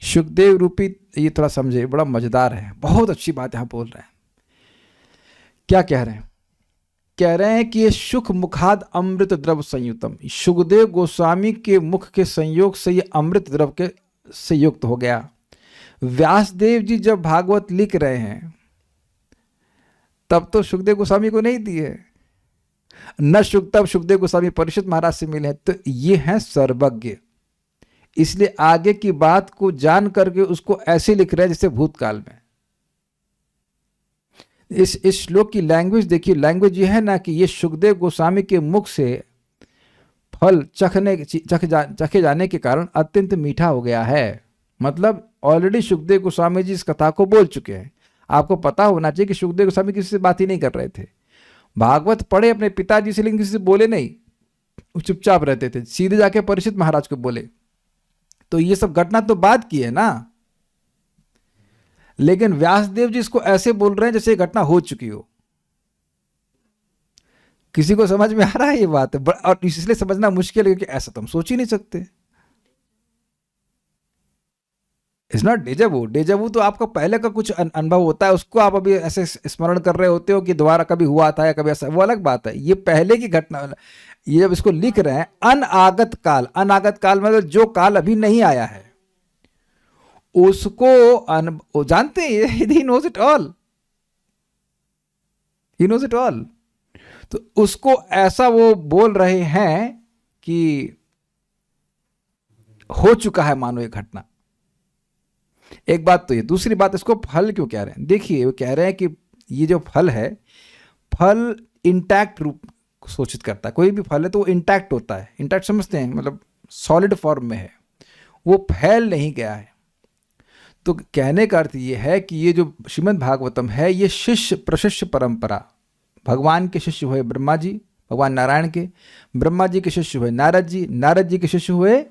A: शुकदेव रूपी, ये थोड़ा समझे, बड़ा मजेदार है, बहुत अच्छी बात यहां बोल रहे हैं। क्या कह रहे हैं? कह रहे हैं कि ये शुक मुखाद अमृत द्रव संयुतम, शुकदेव गोस्वामी के मुख के संयोग से ये अमृत द्रव के से युक्त हो गया। व्यासदेव जी जब भागवत लिख रहे हैं तब तो सुखदेव गोस्वामी को नहीं दिए, तब सुखदेव गोस्वामी परीक्षित महाराज से मिले हैं। तो ये हैं सर्वज्ञ, इसलिए आगे की बात को जान करके उसको ऐसे लिख रहे हैं जैसे भूतकाल में। इस श्लोक की लैंग्वेज देखिए, लैंग्वेज ये है ना कि ये सुखदेव गोस्वामी के मुख से फल चखे जाने के कारण अत्यंत मीठा हो गया है। मतलब ऑलरेडी सुखदेव गोस्वामी जी इस कथा को बोल चुके हैं। आपको पता होना चाहिए कि सुखदेव गोस्वामी किसी से बात ही नहीं कर रहे थे, भागवत पढ़े अपने पिताजी से, लेकिन किसी से बोले नहीं, वो चुपचाप रहते थे, सीधे जाके परीक्षित महाराज को बोले। तो ये सब घटना तो बाद की है ना, लेकिन व्यासदेव जी इसको ऐसे बोल रहे हैं जैसे घटना हो चुकी हो। किसी को समझ में आ रहा है ये बात? और इसलिए समझना मुश्किल है क्योंकि ऐसा तो हम सोच ही नहीं सकते। It's not deja vu. डेजावू तो आपका पहले का कुछ अनुभव होता है, उसको आप अभी ऐसे स्मरण कर रहे होते हो कि दोबारा कभी हुआ था या कभी ऐसा, वो अलग बात है। ये पहले की घटना, ये जब इसको लिख रहे हैं अनागत काल, अनागत काल मतलब जो काल अभी नहीं आया है उसको जानते हैं, he knows it all, he knows it all. तो उसको ऐसा वो बोल रहे हैं कि हो चुका है मानो ये घटना। एक बात तो ये, दूसरी बात इसको फल क्यों कह रहे हैं? देखिए वो कह रहे हैं कि ये जो फल है, फल इंटैक्ट रूप सूचित करता है। कोई भी फल है तो वो इंटैक्ट होता है, इंटैक्ट समझते हैं, मतलब सॉलिड फॉर्म में है, वो फैल नहीं गया है। तो कहने का अर्थ ये है कि ये जो श्रीमद् भागवतम है ये शिष्य प्रशिष्य परंपरा, भगवान के शिष्य हुए ब्रह्मा जी, भगवान नारायण के, ब्रह्मा जी के शिष्य हुए नारद जी, नारद जी के शिष्य हुए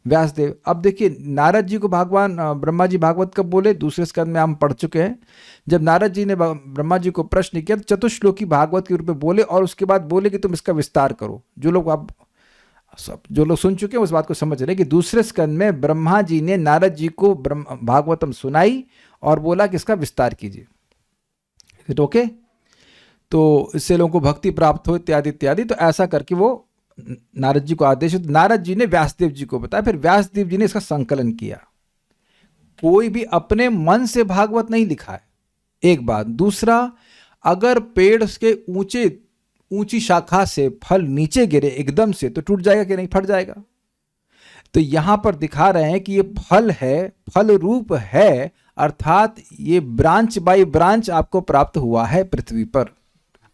A: व्यासदेव। अब देखिए नारद जी को भगवान ब्रह्मा जी भागवत कब बोले? दूसरे स्कंद में हम पढ़ चुके हैं। जब नारद जी ने ब्रह्मा जी को प्रश्न किया तो चतुश्लोकी भागवत के रूप में बोले, और उसके बाद बोले कि तुम इसका विस्तार करो। जो लोग सुन चुके हैं उस बात को समझ रहे हैं कि दूसरे स्कंद में ब्रह्मा जी ने नारद जी को भागवतम सुनाई और बोला कि इसका विस्तार कीजिए। It okay? तो इससे लोगों को भक्ति प्राप्त हो इत्यादि इत्यादि। तो ऐसा करके वो नारद जी को आदेश, नारद जी ने व्यासदेव जी को बताया, फिर व्यासदेव जी ने इसका संकलन किया। कोई भी अपने मन से भागवत नहीं लिखा है, एक बात। दूसरा, अगर पेड़ के ऊंची शाखा से फल नीचे गिरे एकदम से तो टूट जाएगा कि नहीं? फट जाएगा। तो यहां पर दिखा रहे हैं कि ये फल है, फल रूप है, अर्थात ये ब्रांच बाय ब्रांच आपको प्राप्त हुआ है पृथ्वी पर।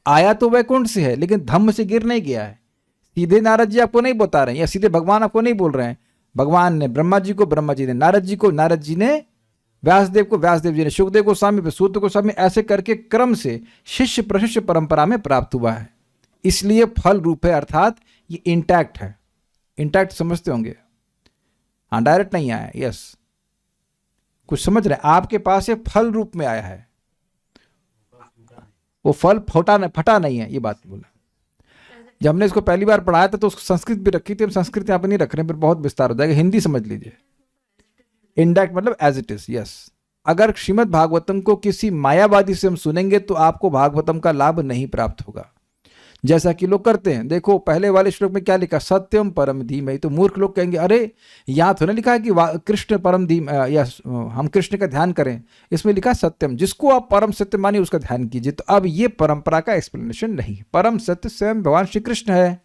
A: आया तो वैकुंठ से है, लेकिन धम्म से गिर नहीं गया है। सीधे नारद जी आपको नहीं बता रहे हैं, या सीधे भगवान आपको नहीं बोल रहे हैं। भगवान ने ब्रह्मा जी को, ब्रह्मा जी ने नारद जी को, नारद जी ने व्यासदेव को, व्यासदेव जी ने सुखदेव गोस्वामी पे, सूत गोस्वामी, ऐसे करके क्रम से शिष्य प्रशिष्य परंपरा में प्राप्त हुआ है। इसलिए फल रूप है, अर्थात ये इंटैक्ट है। इंटैक्ट समझते होंगे? हाँ, डायरेक्ट नहीं आया। यस, कुछ समझ रहे हैं? आपके पास ये फल रूप में आया है, वो फल फटा नहीं है, ये बात बोला। जब हमने इसको पहली बार पढ़ाया था तो उसको संस्कृत भी रखी थी, हम संस्कृत यहाँ पे नहीं रख रहे हैं, फिर बहुत विस्तार हो जाएगा। हिंदी समझ लीजिए। इंडैक्ट मतलब एज इट इज। यस, अगर श्रीमद् भागवतम को किसी मायावादी से हम सुनेंगे तो आपको भागवतम का लाभ नहीं प्राप्त होगा, जैसा कि लोग करते हैं। देखो पहले वाले श्लोक में क्या लिखा? सत्यम परम धीमहि। तो मूर्ख लोग कहेंगे अरे यहाँ तो नहीं लिखा है कि कृष्ण परम धीम, या हम कृष्ण का ध्यान करें, इसमें लिखा सत्यम। जिसको आप परम सत्य मानिए उसका ध्यान कीजिए। तो अब ये परंपरा का एक्सप्लेनेशन नहीं, परम सत्य स्वयं भगवान श्री कृष्ण है।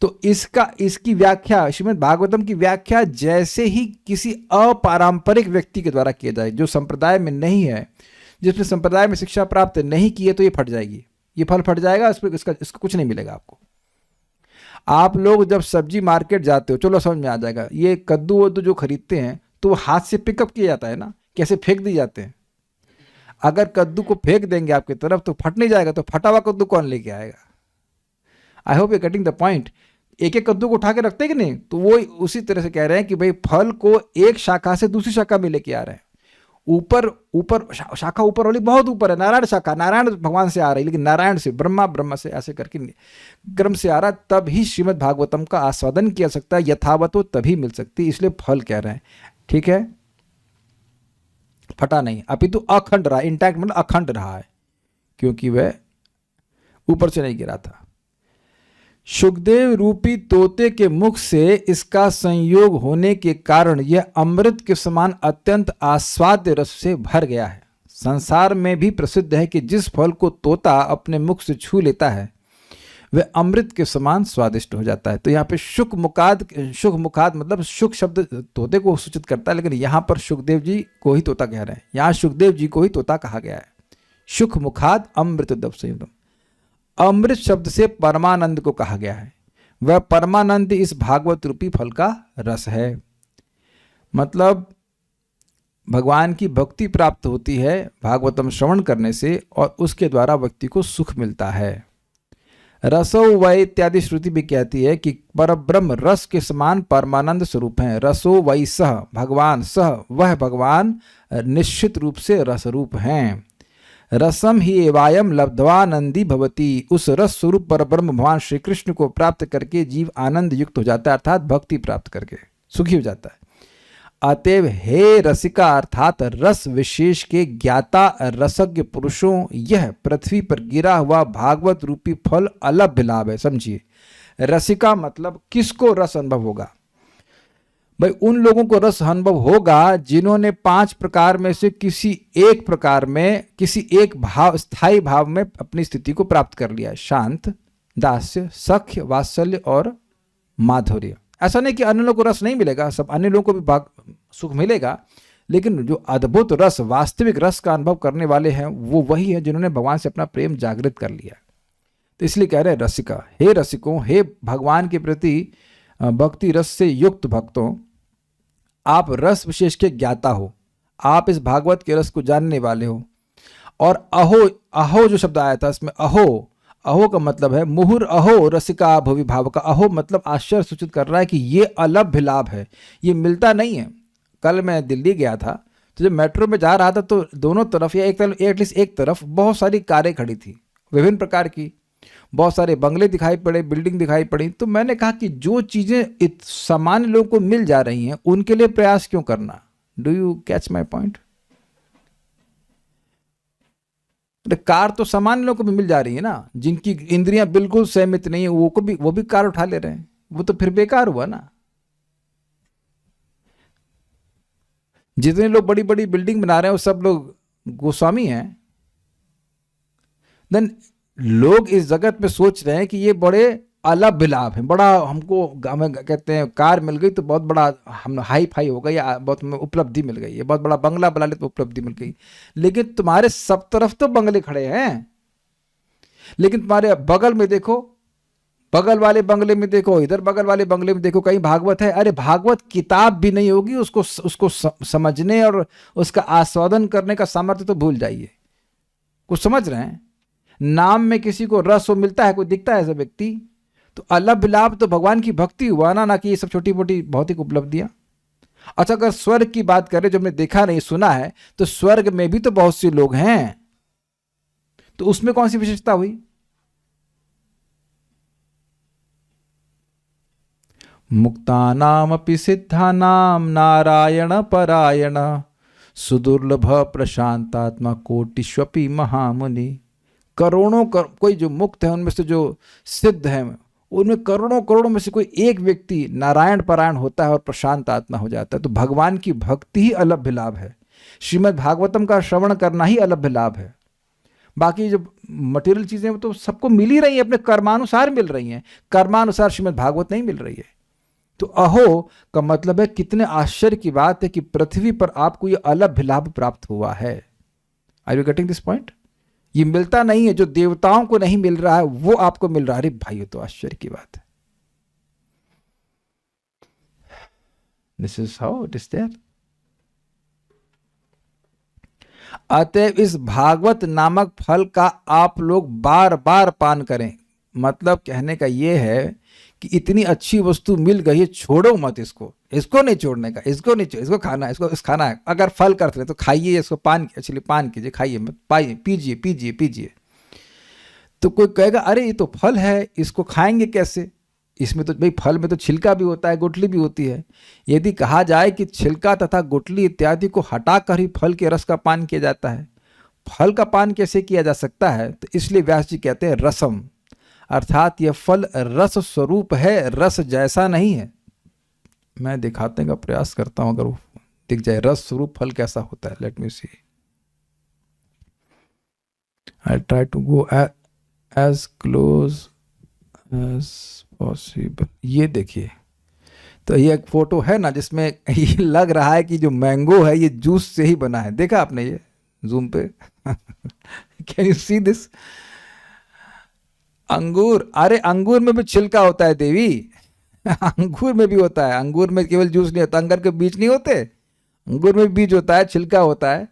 A: तो इसकी व्याख्या, श्रीमद् भागवतम की व्याख्या जैसे ही किसी अपारंपरिक व्यक्ति के द्वारा किया जाए, जो संप्रदाय में नहीं है, जिसने संप्रदाय में शिक्षा प्राप्त नहीं की है, तो ये फट जाएगी, ये फल फट जाएगा, इसका कुछ नहीं मिलेगा आपको। आप लोग जब सब्जी मार्केट जाते हो, चलो समझ में आ जाएगा, ये कद्दू वद्दू जो खरीदते हैं तो हाथ से पिकअप किया जाता है ना, कैसे फेंक दिए जाते हैं। अगर कद्दू को फेंक देंगे आपकी तरफ तो फट नहीं जाएगा, तो फटा हुआ कद्दू कौन लेके आएगा? I hope you getting the point. एक एक कद्दू को उठा के रखते हैं कि नहीं? तो वो उसी तरह से कह रहे हैं कि भाई फल को एक शाखा से दूसरी शाखा में लेके आ रहे हैं। ऊपर शाखा ऊपर वाली बहुत ऊपर है, नारायण शाखा, नारायण भगवान से आ रही, लेकिन नारायण से ब्रह्मा, ब्रह्मा से ऐसे करके क्रम से आ रहा, तब ही श्रीमद् भागवतम का आस्वादन किया सकता है, यथावत तभी मिल सकती। इसलिए फल कह रहे हैं, ठीक है? फटा नहीं, अपितु अखंड रहा, इंटैक्ट मतलब अखंड रहा है, क्योंकि वह ऊपर से नहीं गिरा था। सुखदेव रूपी तोते के मुख से इसका संयोग होने के कारण यह अमृत के समान अत्यंत आस्वाद्य रस से भर गया है। संसार में भी प्रसिद्ध है कि जिस फल को तोता अपने मुख से छू लेता है वह अमृत के समान स्वादिष्ट हो जाता है। तो यहाँ पे शुक मुखाद मतलब शुक शब्द तोते को सूचित करता है, लेकिन यहाँ पर सुखदेव जी को ही तोता कह रहे हैं। यहाँ सुखदेव जी को ही तोता कहा गया है। शुक मुखाद अमृत दब संयुतम, अमृत शब्द से परमानंद को कहा गया है। वह परमानंद इस भागवत रूपी फल का रस है। मतलब भगवान की भक्ति प्राप्त होती है भागवतम श्रवण करने से, और उसके द्वारा व्यक्ति को सुख मिलता है। रसो वै इत्यादि श्रुति भी कहती है कि परब्रह्म रस के समान परमानंद स्वरूप हैं। रसो वै सह, भगवान सह, वह भगवान निश्चित रूप से रस रूप हैं। रसम ही एवायम लब्ध्वानंदी भवती, उस रस स्वरूप परब्रह्म भगवान श्री कृष्ण को प्राप्त करके जीव आनंद युक्त हो जाता है, अर्थात भक्ति प्राप्त करके सुखी हो जाता है। अतएव हे रसिका, अर्थात रस विशेष के ज्ञाता रसज्ञ पुरुषों, यह पृथ्वी पर गिरा हुआ भागवत रूपी फल अलभ्य लाभ है। समझिए, रसिका मतलब किसको रस अनुभव होगा? भाई उन लोगों को रस अनुभव होगा जिन्होंने 5 प्रकार में से किसी एक प्रकार में, किसी एक भाव, स्थायी भाव में अपनी स्थिति को प्राप्त कर लिया है। शांत, दास्य, सख्य, वात्सल्य और माधुर्य। ऐसा नहीं कि अन्य लोगों को रस नहीं मिलेगा, सब अन्य लोगों को भी सुख मिलेगा, लेकिन जो अद्भुत रस, वास्तविक रस का अनुभव करने वाले हैं वो वही है जिन्होंने भगवान से अपना प्रेम जागृत कर लिया। तो इसलिए कह रहे हैं रसिका, हे रसिकों, हे भगवान के प्रति भक्ति रस से युक्त भक्तों, आप रस विशेष के ज्ञाता हो, आप इस भागवत के रस को जानने वाले हो। और अहो, अहो जो शब्द आया था इसमें, अहो, अहो का मतलब है मुहुर अहो रसिका भुवि भाव का। अहो मतलब आश्चर्य सूचित कर रहा है कि ये अलभ्य लाभ है, ये मिलता नहीं है। कल मैं दिल्ली गया था, तो जब मेट्रो में जा रहा था तो दोनों तरफ या एक तरफ, एटलीस्ट एक तरफ बहुत सारी कारें खड़ी थी विभिन्न प्रकार की, बहुत सारे बंगले दिखाई पड़े, बिल्डिंग दिखाई पड़ी। तो मैंने कहा कि जो चीज़ें सामान्य लोगों को मिल जा रही हैं उनके लिए प्रयास क्यों करना? Do you catch my point? Car तो सामान्य लोगों को भी मिल जा रही है ना, जिनकी इंद्रियां बिल्कुल संयमित नहीं है वो भी कार उठा ले रहे हैं, वो तो फिर बेकार हुआ ना। जितने लोग बड़ी बड़ी बिल्डिंग बना रहे हैं वो सब लोग गोस्वामी हैं। देन लोग इस जगत में सोच रहे हैं कि ये बड़े अलभ्य लाभ है, बड़ा हमें कहते हैं कार मिल गई तो बहुत बड़ा हम हाई फाई हो गई, या बहुत उपलब्धि मिल गई है, बहुत बड़ा बंगला बना ले तो उपलब्धि मिल गई। लेकिन तुम्हारे सब तरफ तो बंगले खड़े हैं, लेकिन तुम्हारे बगल में देखो, बगल वाले बंगले में देखो, इधर बगल वाले बंगले में देखो, कहीं भागवत है? अरे भागवत किताब भी नहीं होगी, उसको समझने और उसका आस्वादन करने का सामर्थ्य तो भूल जाइए। कुछ समझ रहे हैं? नाम में किसी को रस मिलता है, कोई दिखता है ऐसा व्यक्ति? तो अलभ्य लाभ तो भगवान की भक्ति हुआ ना कि ये सब छोटी मोटी भौतिक उपलब्धियां। अच्छा, अगर स्वर्ग की बात करें जो हमने देखा नहीं सुना है, तो स्वर्ग में भी तो बहुत से लोग हैं, तो उसमें कौन सी विशेषता हुई? मुक्तानामपि सिद्धानाम नारायण परायण सुदुर्लभ प्रशांतात्मा कोटिष्वपि महामुनि। करोड़ों कोई जो मुक्त है उनमें से जो सिद्ध है उनमें करोड़ों करोड़ों में से कोई एक व्यक्ति नारायण परायण होता है और प्रशांत आत्मा हो जाता है। तो भगवान की भक्ति ही अलभ्य लाभ है, श्रीमद् भागवतम का श्रवण करना ही अलभ्य लाभ है। बाकी जो मटेरियल चीजें वो तो सबको मिल ही रही है, अपने कर्मानुसार मिल रही हैं, कर्मानुसार श्रीमद् भागवत नहीं मिल रही है। तो अहो का मतलब है कितने आश्चर्य की बात है कि पृथ्वी पर आपको यह अलभ्य लाभ प्राप्त हुआ है। Are you getting this point? ये मिलता नहीं है, जो देवताओं को नहीं मिल रहा है वो आपको मिल रहा है। अरे भाई, ये तो आश्चर्य की बात है। This is how it is there. अतएव इस भागवत नामक फल का आप लोग बार बार पान करें। मतलब कहने का यह है कि इतनी अच्छी वस्तु मिल गई है, छोड़ो मत इसको, इसको नहीं छोड़ने का, इसको नहीं छोड़, इसको खाना है, इसको खाना है। अगर फल करते हैं तो खाइए, इसको पान कीजिए, खाइए मत, पाइए, पीजिए पीजिए पीजिए। तो कोई कहेगा अरे ये तो फल है, इसको खाएंगे कैसे? इसमें तो भाई फल में तो छिलका भी होता है, गुठली भी होती है। यदि कहा जाए कि छिलका तथा गुठली इत्यादि को हटाकर ही फल के रस का पान किया जाता है, फल का पान कैसे किया जा सकता है? तो इसलिए व्यास जी कहते हैं रसम, अर्थात यह फल रस स्वरूप है, रस जैसा नहीं है। मैं दिखाने का प्रयास करता हूं, अगर वो दिख जाए रस स्वरूप फल कैसा होता है। Let me see, I try to go as close as possible. ये देखिए, तो ये एक फोटो है ना जिसमें ये लग रहा है कि जो मैंगो है ये जूस से ही बना है। देखा आपने ये जूम पे? Can you see this? अंगूर, अरे अंगूर में भी छिलका होता है देवी। अंगूर में भी होता है, अंगूर में केवल जूस नहीं होता, अंगूर के बीज नहीं होते, अंगूर में बीज होता है, छिलका होता है,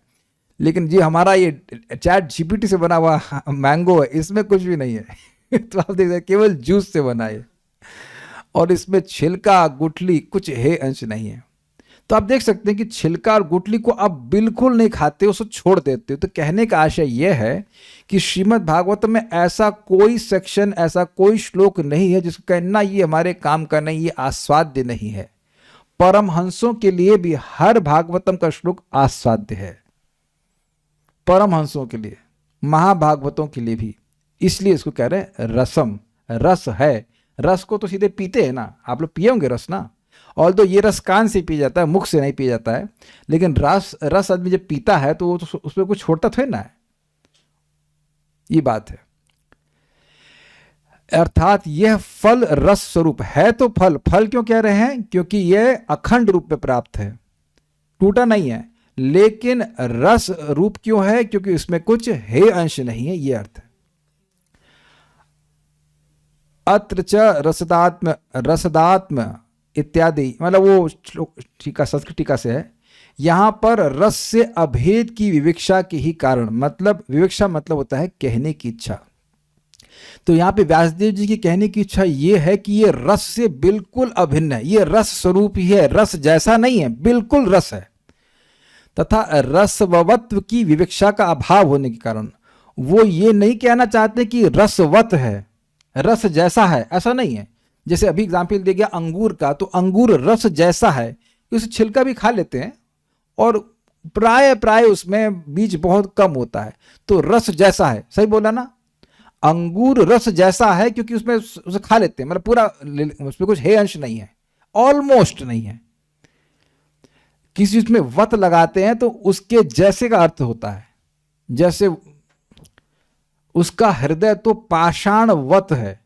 A: लेकिन जी हमारा ये चैट जीपीटी से बना हुआ मैंगो है, इसमें कुछ भी नहीं है। तो आप देख सकते केवल जूस से बना है, और इसमें छिलका गुठली कुछ है अंश नहीं है। तो आप देख सकते हैं कि छिलका और गुठली को आप बिल्कुल नहीं खाते, उसको छोड़ देते हो। तो कहने का आशय यह है कि श्रीमद् भागवत में ऐसा कोई सेक्शन, ऐसा कोई श्लोक नहीं है जिसको कहना ये हमारे काम का नहीं, ये आस्वाद्य नहीं है। परमहंसों के लिए भी हर भागवतम का श्लोक आस्वाद्य है, परमहंसों के लिए, महाभागवतों के लिए भी। इसलिए इसको कह रहे हैं रसम, रस है। रस को तो सीधे पीते हैं ना, आप लोग पिए होंगे रस ना, और तो ये रस कान से पी जाता है, मुख से नहीं पी जाता है, लेकिन रस आदमी जब पीता है तो वो तो उसमें कुछ छोड़ता थोड़ी ना है, ये बात है। अर्थात यह फल रस स्वरूप है। तो फल क्यों कह रहे हैं? क्योंकि यह अखंड रूप में प्राप्त है, टूटा नहीं है। लेकिन रस रूप क्यों है? क्योंकि इसमें कुछ हे अंश नहीं है, यह अर्थ है। अत्र च रसदात्म इत्यादि, मतलब वो टीका, संस्कृत टीका से है। यहां पर रस से अभेद की विवक्षा के ही कारण, मतलब विवक्षा मतलब होता है कहने की इच्छा। तो यहां पे व्यासदेव जी की कहने की इच्छा ये है कि ये रस से बिल्कुल अभिन्न है, ये रस स्वरूप ही है, रस जैसा नहीं है, बिल्कुल रस है। तथा रसवत्व की विवक्षा का अभाव होने के कारण वो ये नहीं कहना चाहते कि रसवत है, रस जैसा है, ऐसा नहीं है। जैसे अभी एग्जाम्पल दे गया अंगूर का, तो अंगूर रस जैसा है, उस छिलका भी खा लेते हैं और प्राय उसमें बीज बहुत कम होता है, तो रस जैसा है, सही बोला ना? अंगूर रस जैसा है क्योंकि उसमें उसे खा लेते हैं, मतलब पूरा उसमें कुछ है अंश नहीं है, ऑलमोस्ट नहीं है। किसी चीज में वत लगाते हैं तो उसके जैसे का अर्थ होता है, जैसे उसका हृदय तो पाषाणवत है।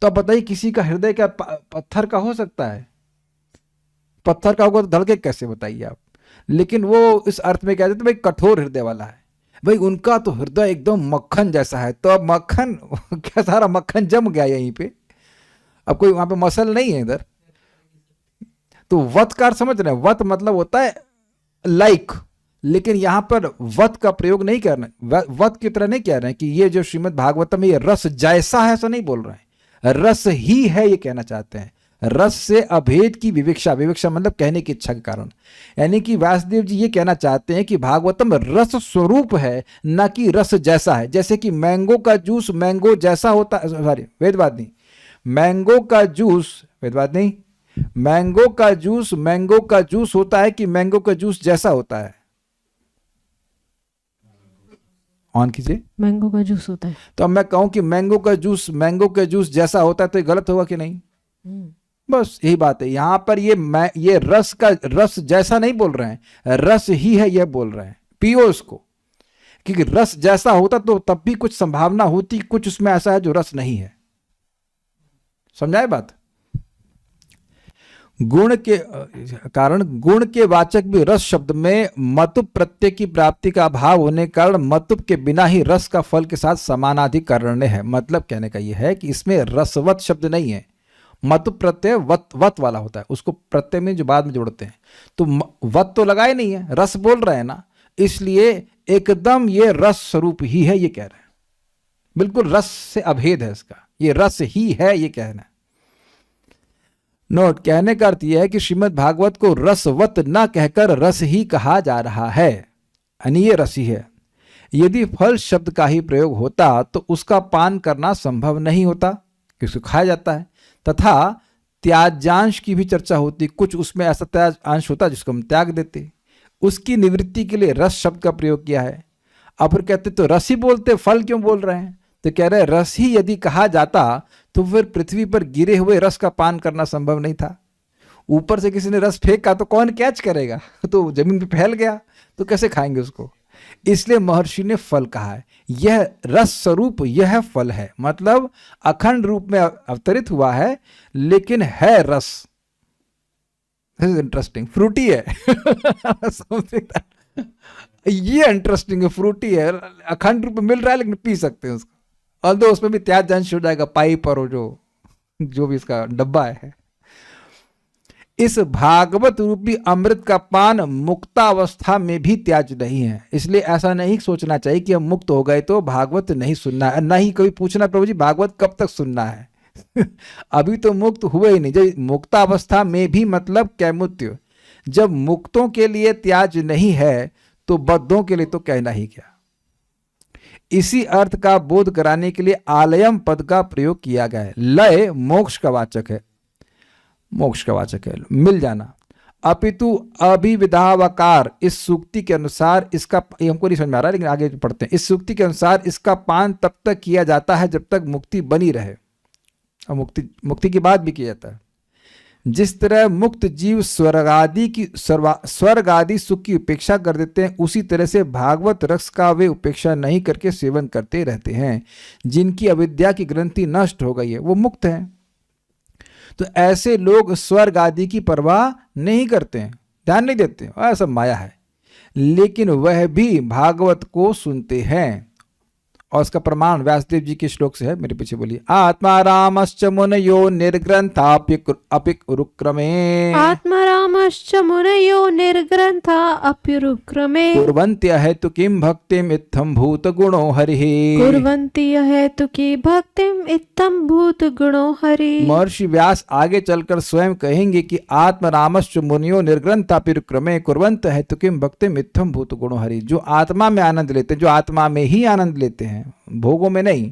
A: तो आप बताइए किसी का हृदय क्या पत्थर का हो सकता है? पत्थर का होगा तो धड़के कैसे, बताइए आप? लेकिन वो इस अर्थ में कहते थे भाई कठोर हृदय वाला है, भाई उनका तो हृदय एकदम मक्खन जैसा है। तो अब मक्खन क्या, सारा मक्खन जम गया यहीं पे, अब कोई वहां पे मसल नहीं है इधर। तो वत का अर्थ समझ रहे हैं? वत मतलब होता है लाइक, लेकिन यहां पर वत का प्रयोग नहीं कर रहे, वत की तरह नहीं कह रहे हैं कि ये जो श्रीमद् भागवतम में ये रस जैसा है, ऐसा नहीं बोल रहे हैं, रस ही है ये कहना चाहते हैं। रस से अभेद की विवक्षा, विवक्षा मतलब कहने की इच्छा के कारण, यानी कि व्यासदेव जी ये कहना चाहते हैं कि भागवतम रस स्वरूप है, न कि रस जैसा है। जैसे कि मैंगो का जूस मैंगो जैसा होता है, सॉरी वेदवाद नहीं, मैंगो का जूस, वेदवाद नहीं, मैंगो का जूस होता है कि मैंगो का जूस जैसा होता है? ऑन कीजिए।
B: मैंगो का जूस होता है।
A: तो अब मैं कहूं कि मैंगो का जूस जैसा होता है, तो ये गलत होगा कि नहीं? बस यही बात है। यहां पर ये रस जैसा नहीं बोल रहे हैं, रस ही है यह बोल रहे हैं, पियो इसको। क्योंकि रस जैसा होता तो तब भी कुछ संभावना होती, कुछ उसमें ऐसा है जो रस नहीं है। समझाए बात? गुण के कारण, गुण के वाचक भी रस शब्द में मतुप प्रत्यय की प्राप्ति का अभाव होने के कारण मतुप के बिना ही रस का फल के साथ समानाधिकरण है। मतलब कहने का यह है कि इसमें रसवत शब्द नहीं है, मतुप प्रत्यय वत वाला होता है, उसको प्रत्यय में जो बाद में जोड़ते हैं। तो वत तो लगाए नहीं है, रस बोल रहे हैं ना, इसलिए एकदम ये रस स्वरूप ही है ये कह रहे हैं, बिल्कुल रस से अभेद है इसका, ये रस ही है ये कहना है। नोट, कहने का अर्थ यह है कि श्रीमद् भागवत को रसवत न कहकर रस ही कहा जा रहा है, यानी ये रस ही है। यदि फल शब्द का ही प्रयोग होता तो उसका पान करना संभव नहीं होता, क्योंकि उसको खाया जाता है। तथा त्याज्यांश की भी चर्चा होती, कुछ उसमें ऐसा त्याज अंश होता जिसको हम त्याग देते, उसकी निवृत्ति के लिए रस शब्द का प्रयोग किया है। अब फिर कहते तो रस ही बोलते, फल क्यों बोल रहे हैं? तो कह रहे रस ही यदि कहा जाता तो फिर पृथ्वी पर गिरे हुए रस का पान करना संभव नहीं था। ऊपर से किसी ने रस फेंका तो कौन कैच करेगा? तो जमीन पे फैल गया तो कैसे खाएंगे उसको? इसलिए महर्षि ने फल कहा है। यह रस स्वरूप, यह फल है, मतलब अखंड रूप में अवतरित हुआ है लेकिन है रस। इंटरेस्टिंग, फ्रूटी है। ये इंटरेस्टिंग है, फ्रूटी है, अखंड रूप में मिल रहा है लेकिन पी सकते हैं उसको, ऑल्दो उसमें भी त्याज अंश हो जाएगा, पाइप और जो भी इसका डब्बा है। इस भागवत रूपी अमृत का पान मुक्तावस्था में भी त्याज्य नहीं है। इसलिए ऐसा नहीं सोचना चाहिए कि हम मुक्त हो गए तो भागवत नहीं सुनना है, ना ही कभी पूछना प्रभु जी भागवत कब तक सुनना है अभी तो मुक्त हुए ही नहीं। जब मुक्तावस्था में भी मतलब कैमुत्य, जब मुक्तों के लिए त्याज्य नहीं है तो बद्धों के लिए तो कहना ही क्या। इसी अर्थ का बोध कराने के लिए आलयम पद का प्रयोग किया गया है। लय मोक्ष का वाचक है, मोक्ष का वाचक है, मिल जाना। अपितु अभिविधावकार, इस सूक्ति के अनुसार इसका, हमको नहीं समझ में आ रहा लेकिन आगे पढ़ते हैं। इस सूक्ति के अनुसार इसका पान तब तक किया जाता है जब तक मुक्ति बनी रहे, और मुक्ति के बाद भी किया जाता है। जिस तरह मुक्त जीव स्वर्ग आदि सुख की उपेक्षा कर देते हैं, उसी तरह से भागवत रस का वे उपेक्षा नहीं करके सेवन करते रहते हैं। जिनकी अविद्या की ग्रंथि नष्ट हो गई है वो मुक्त हैं। तो ऐसे लोग स्वर्ग आदि की परवाह नहीं करते हैं, ध्यान नहीं देते, सब माया है, लेकिन वह भी भागवत को सुनते हैं। और इसका प्रमाण व्यासदेव जी के श्लोक से है, मेरे पीछे बोलिए। आत्मा रामश्च मुनयो निर्ग्रंथाप्युरुक्रमे,
B: आत्मा रामश्च मुनयो निर्ग्रंथा अप्युरुक्रमे,
A: कुर्वन्त्य हेतु किं भक्तिम इत्थं भूत गुणो हरिः,
B: कुर्वन्ति हेतु की भक्तिम इत्थं भूत गुणो हरि।
A: महर्षि व्यास आगे चलकर स्वयं कहेंगे कि आत्म रामश्च मुनियो निर्ग्रंथाप्युरुक्रमे कुर्वन्त्य हेतु किं भक्तिम इत्थं भूत गुणो हरि। जो आत्मा में आनंद लेते हैं, जो आत्मा में ही आनंद लेते हैं, भोगों में नहीं,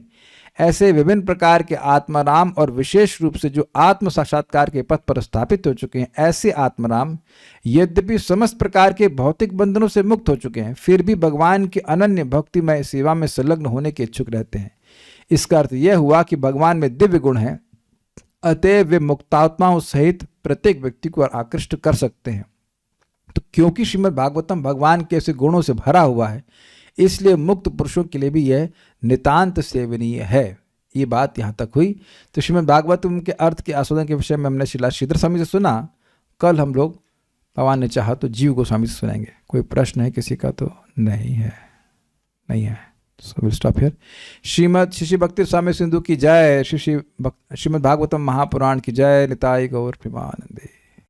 A: ऐसे विभिन्न प्रकार के आत्माराम और विशेष रूप से जो आत्म साक्षात्कार के पथ पर स्थापित हो चुके हैं, ऐसे आत्माराम यद्यपि समस्त प्रकार के भौतिक बंधनों से मुक्त हो चुके हैं, फिर भी भगवान की अनन्य भक्तिमय सेवा में संलग्न होने के इच्छुक रहते हैं। इसका अर्थ यह हुआ कि भगवान में दिव्य गुण हैं, अतएव वे मुक्तात्माओं सहित प्रत्येक व्यक्ति को आकृष्ट कर सकते हैं। तो क्योंकि श्रीमद् भागवतम भगवान के ऐसे गुणों से भरा हुआ है, इसलिए मुक्त पुरुषों के लिए भी यह नितांत सेवनीय है। ये बात यहाँ तक हुई। तो श्रीमद् भागवतम के अर्थ के आस्वादन के विषय में हमने श्रीला श्रीधर स्वामी से सुना। कल हम लोग भगवान ने चाहा तो जीव गोस्वामी से सुनेंगे। कोई प्रश्न है किसी का? तो नहीं है, नहीं है। So will stop here. Shrimad शिशि भक्ति स्वामी सिंधु की जय, श्रीमद् भागवतम महापुराण की जय। निताई गौर प्रेमानंदे।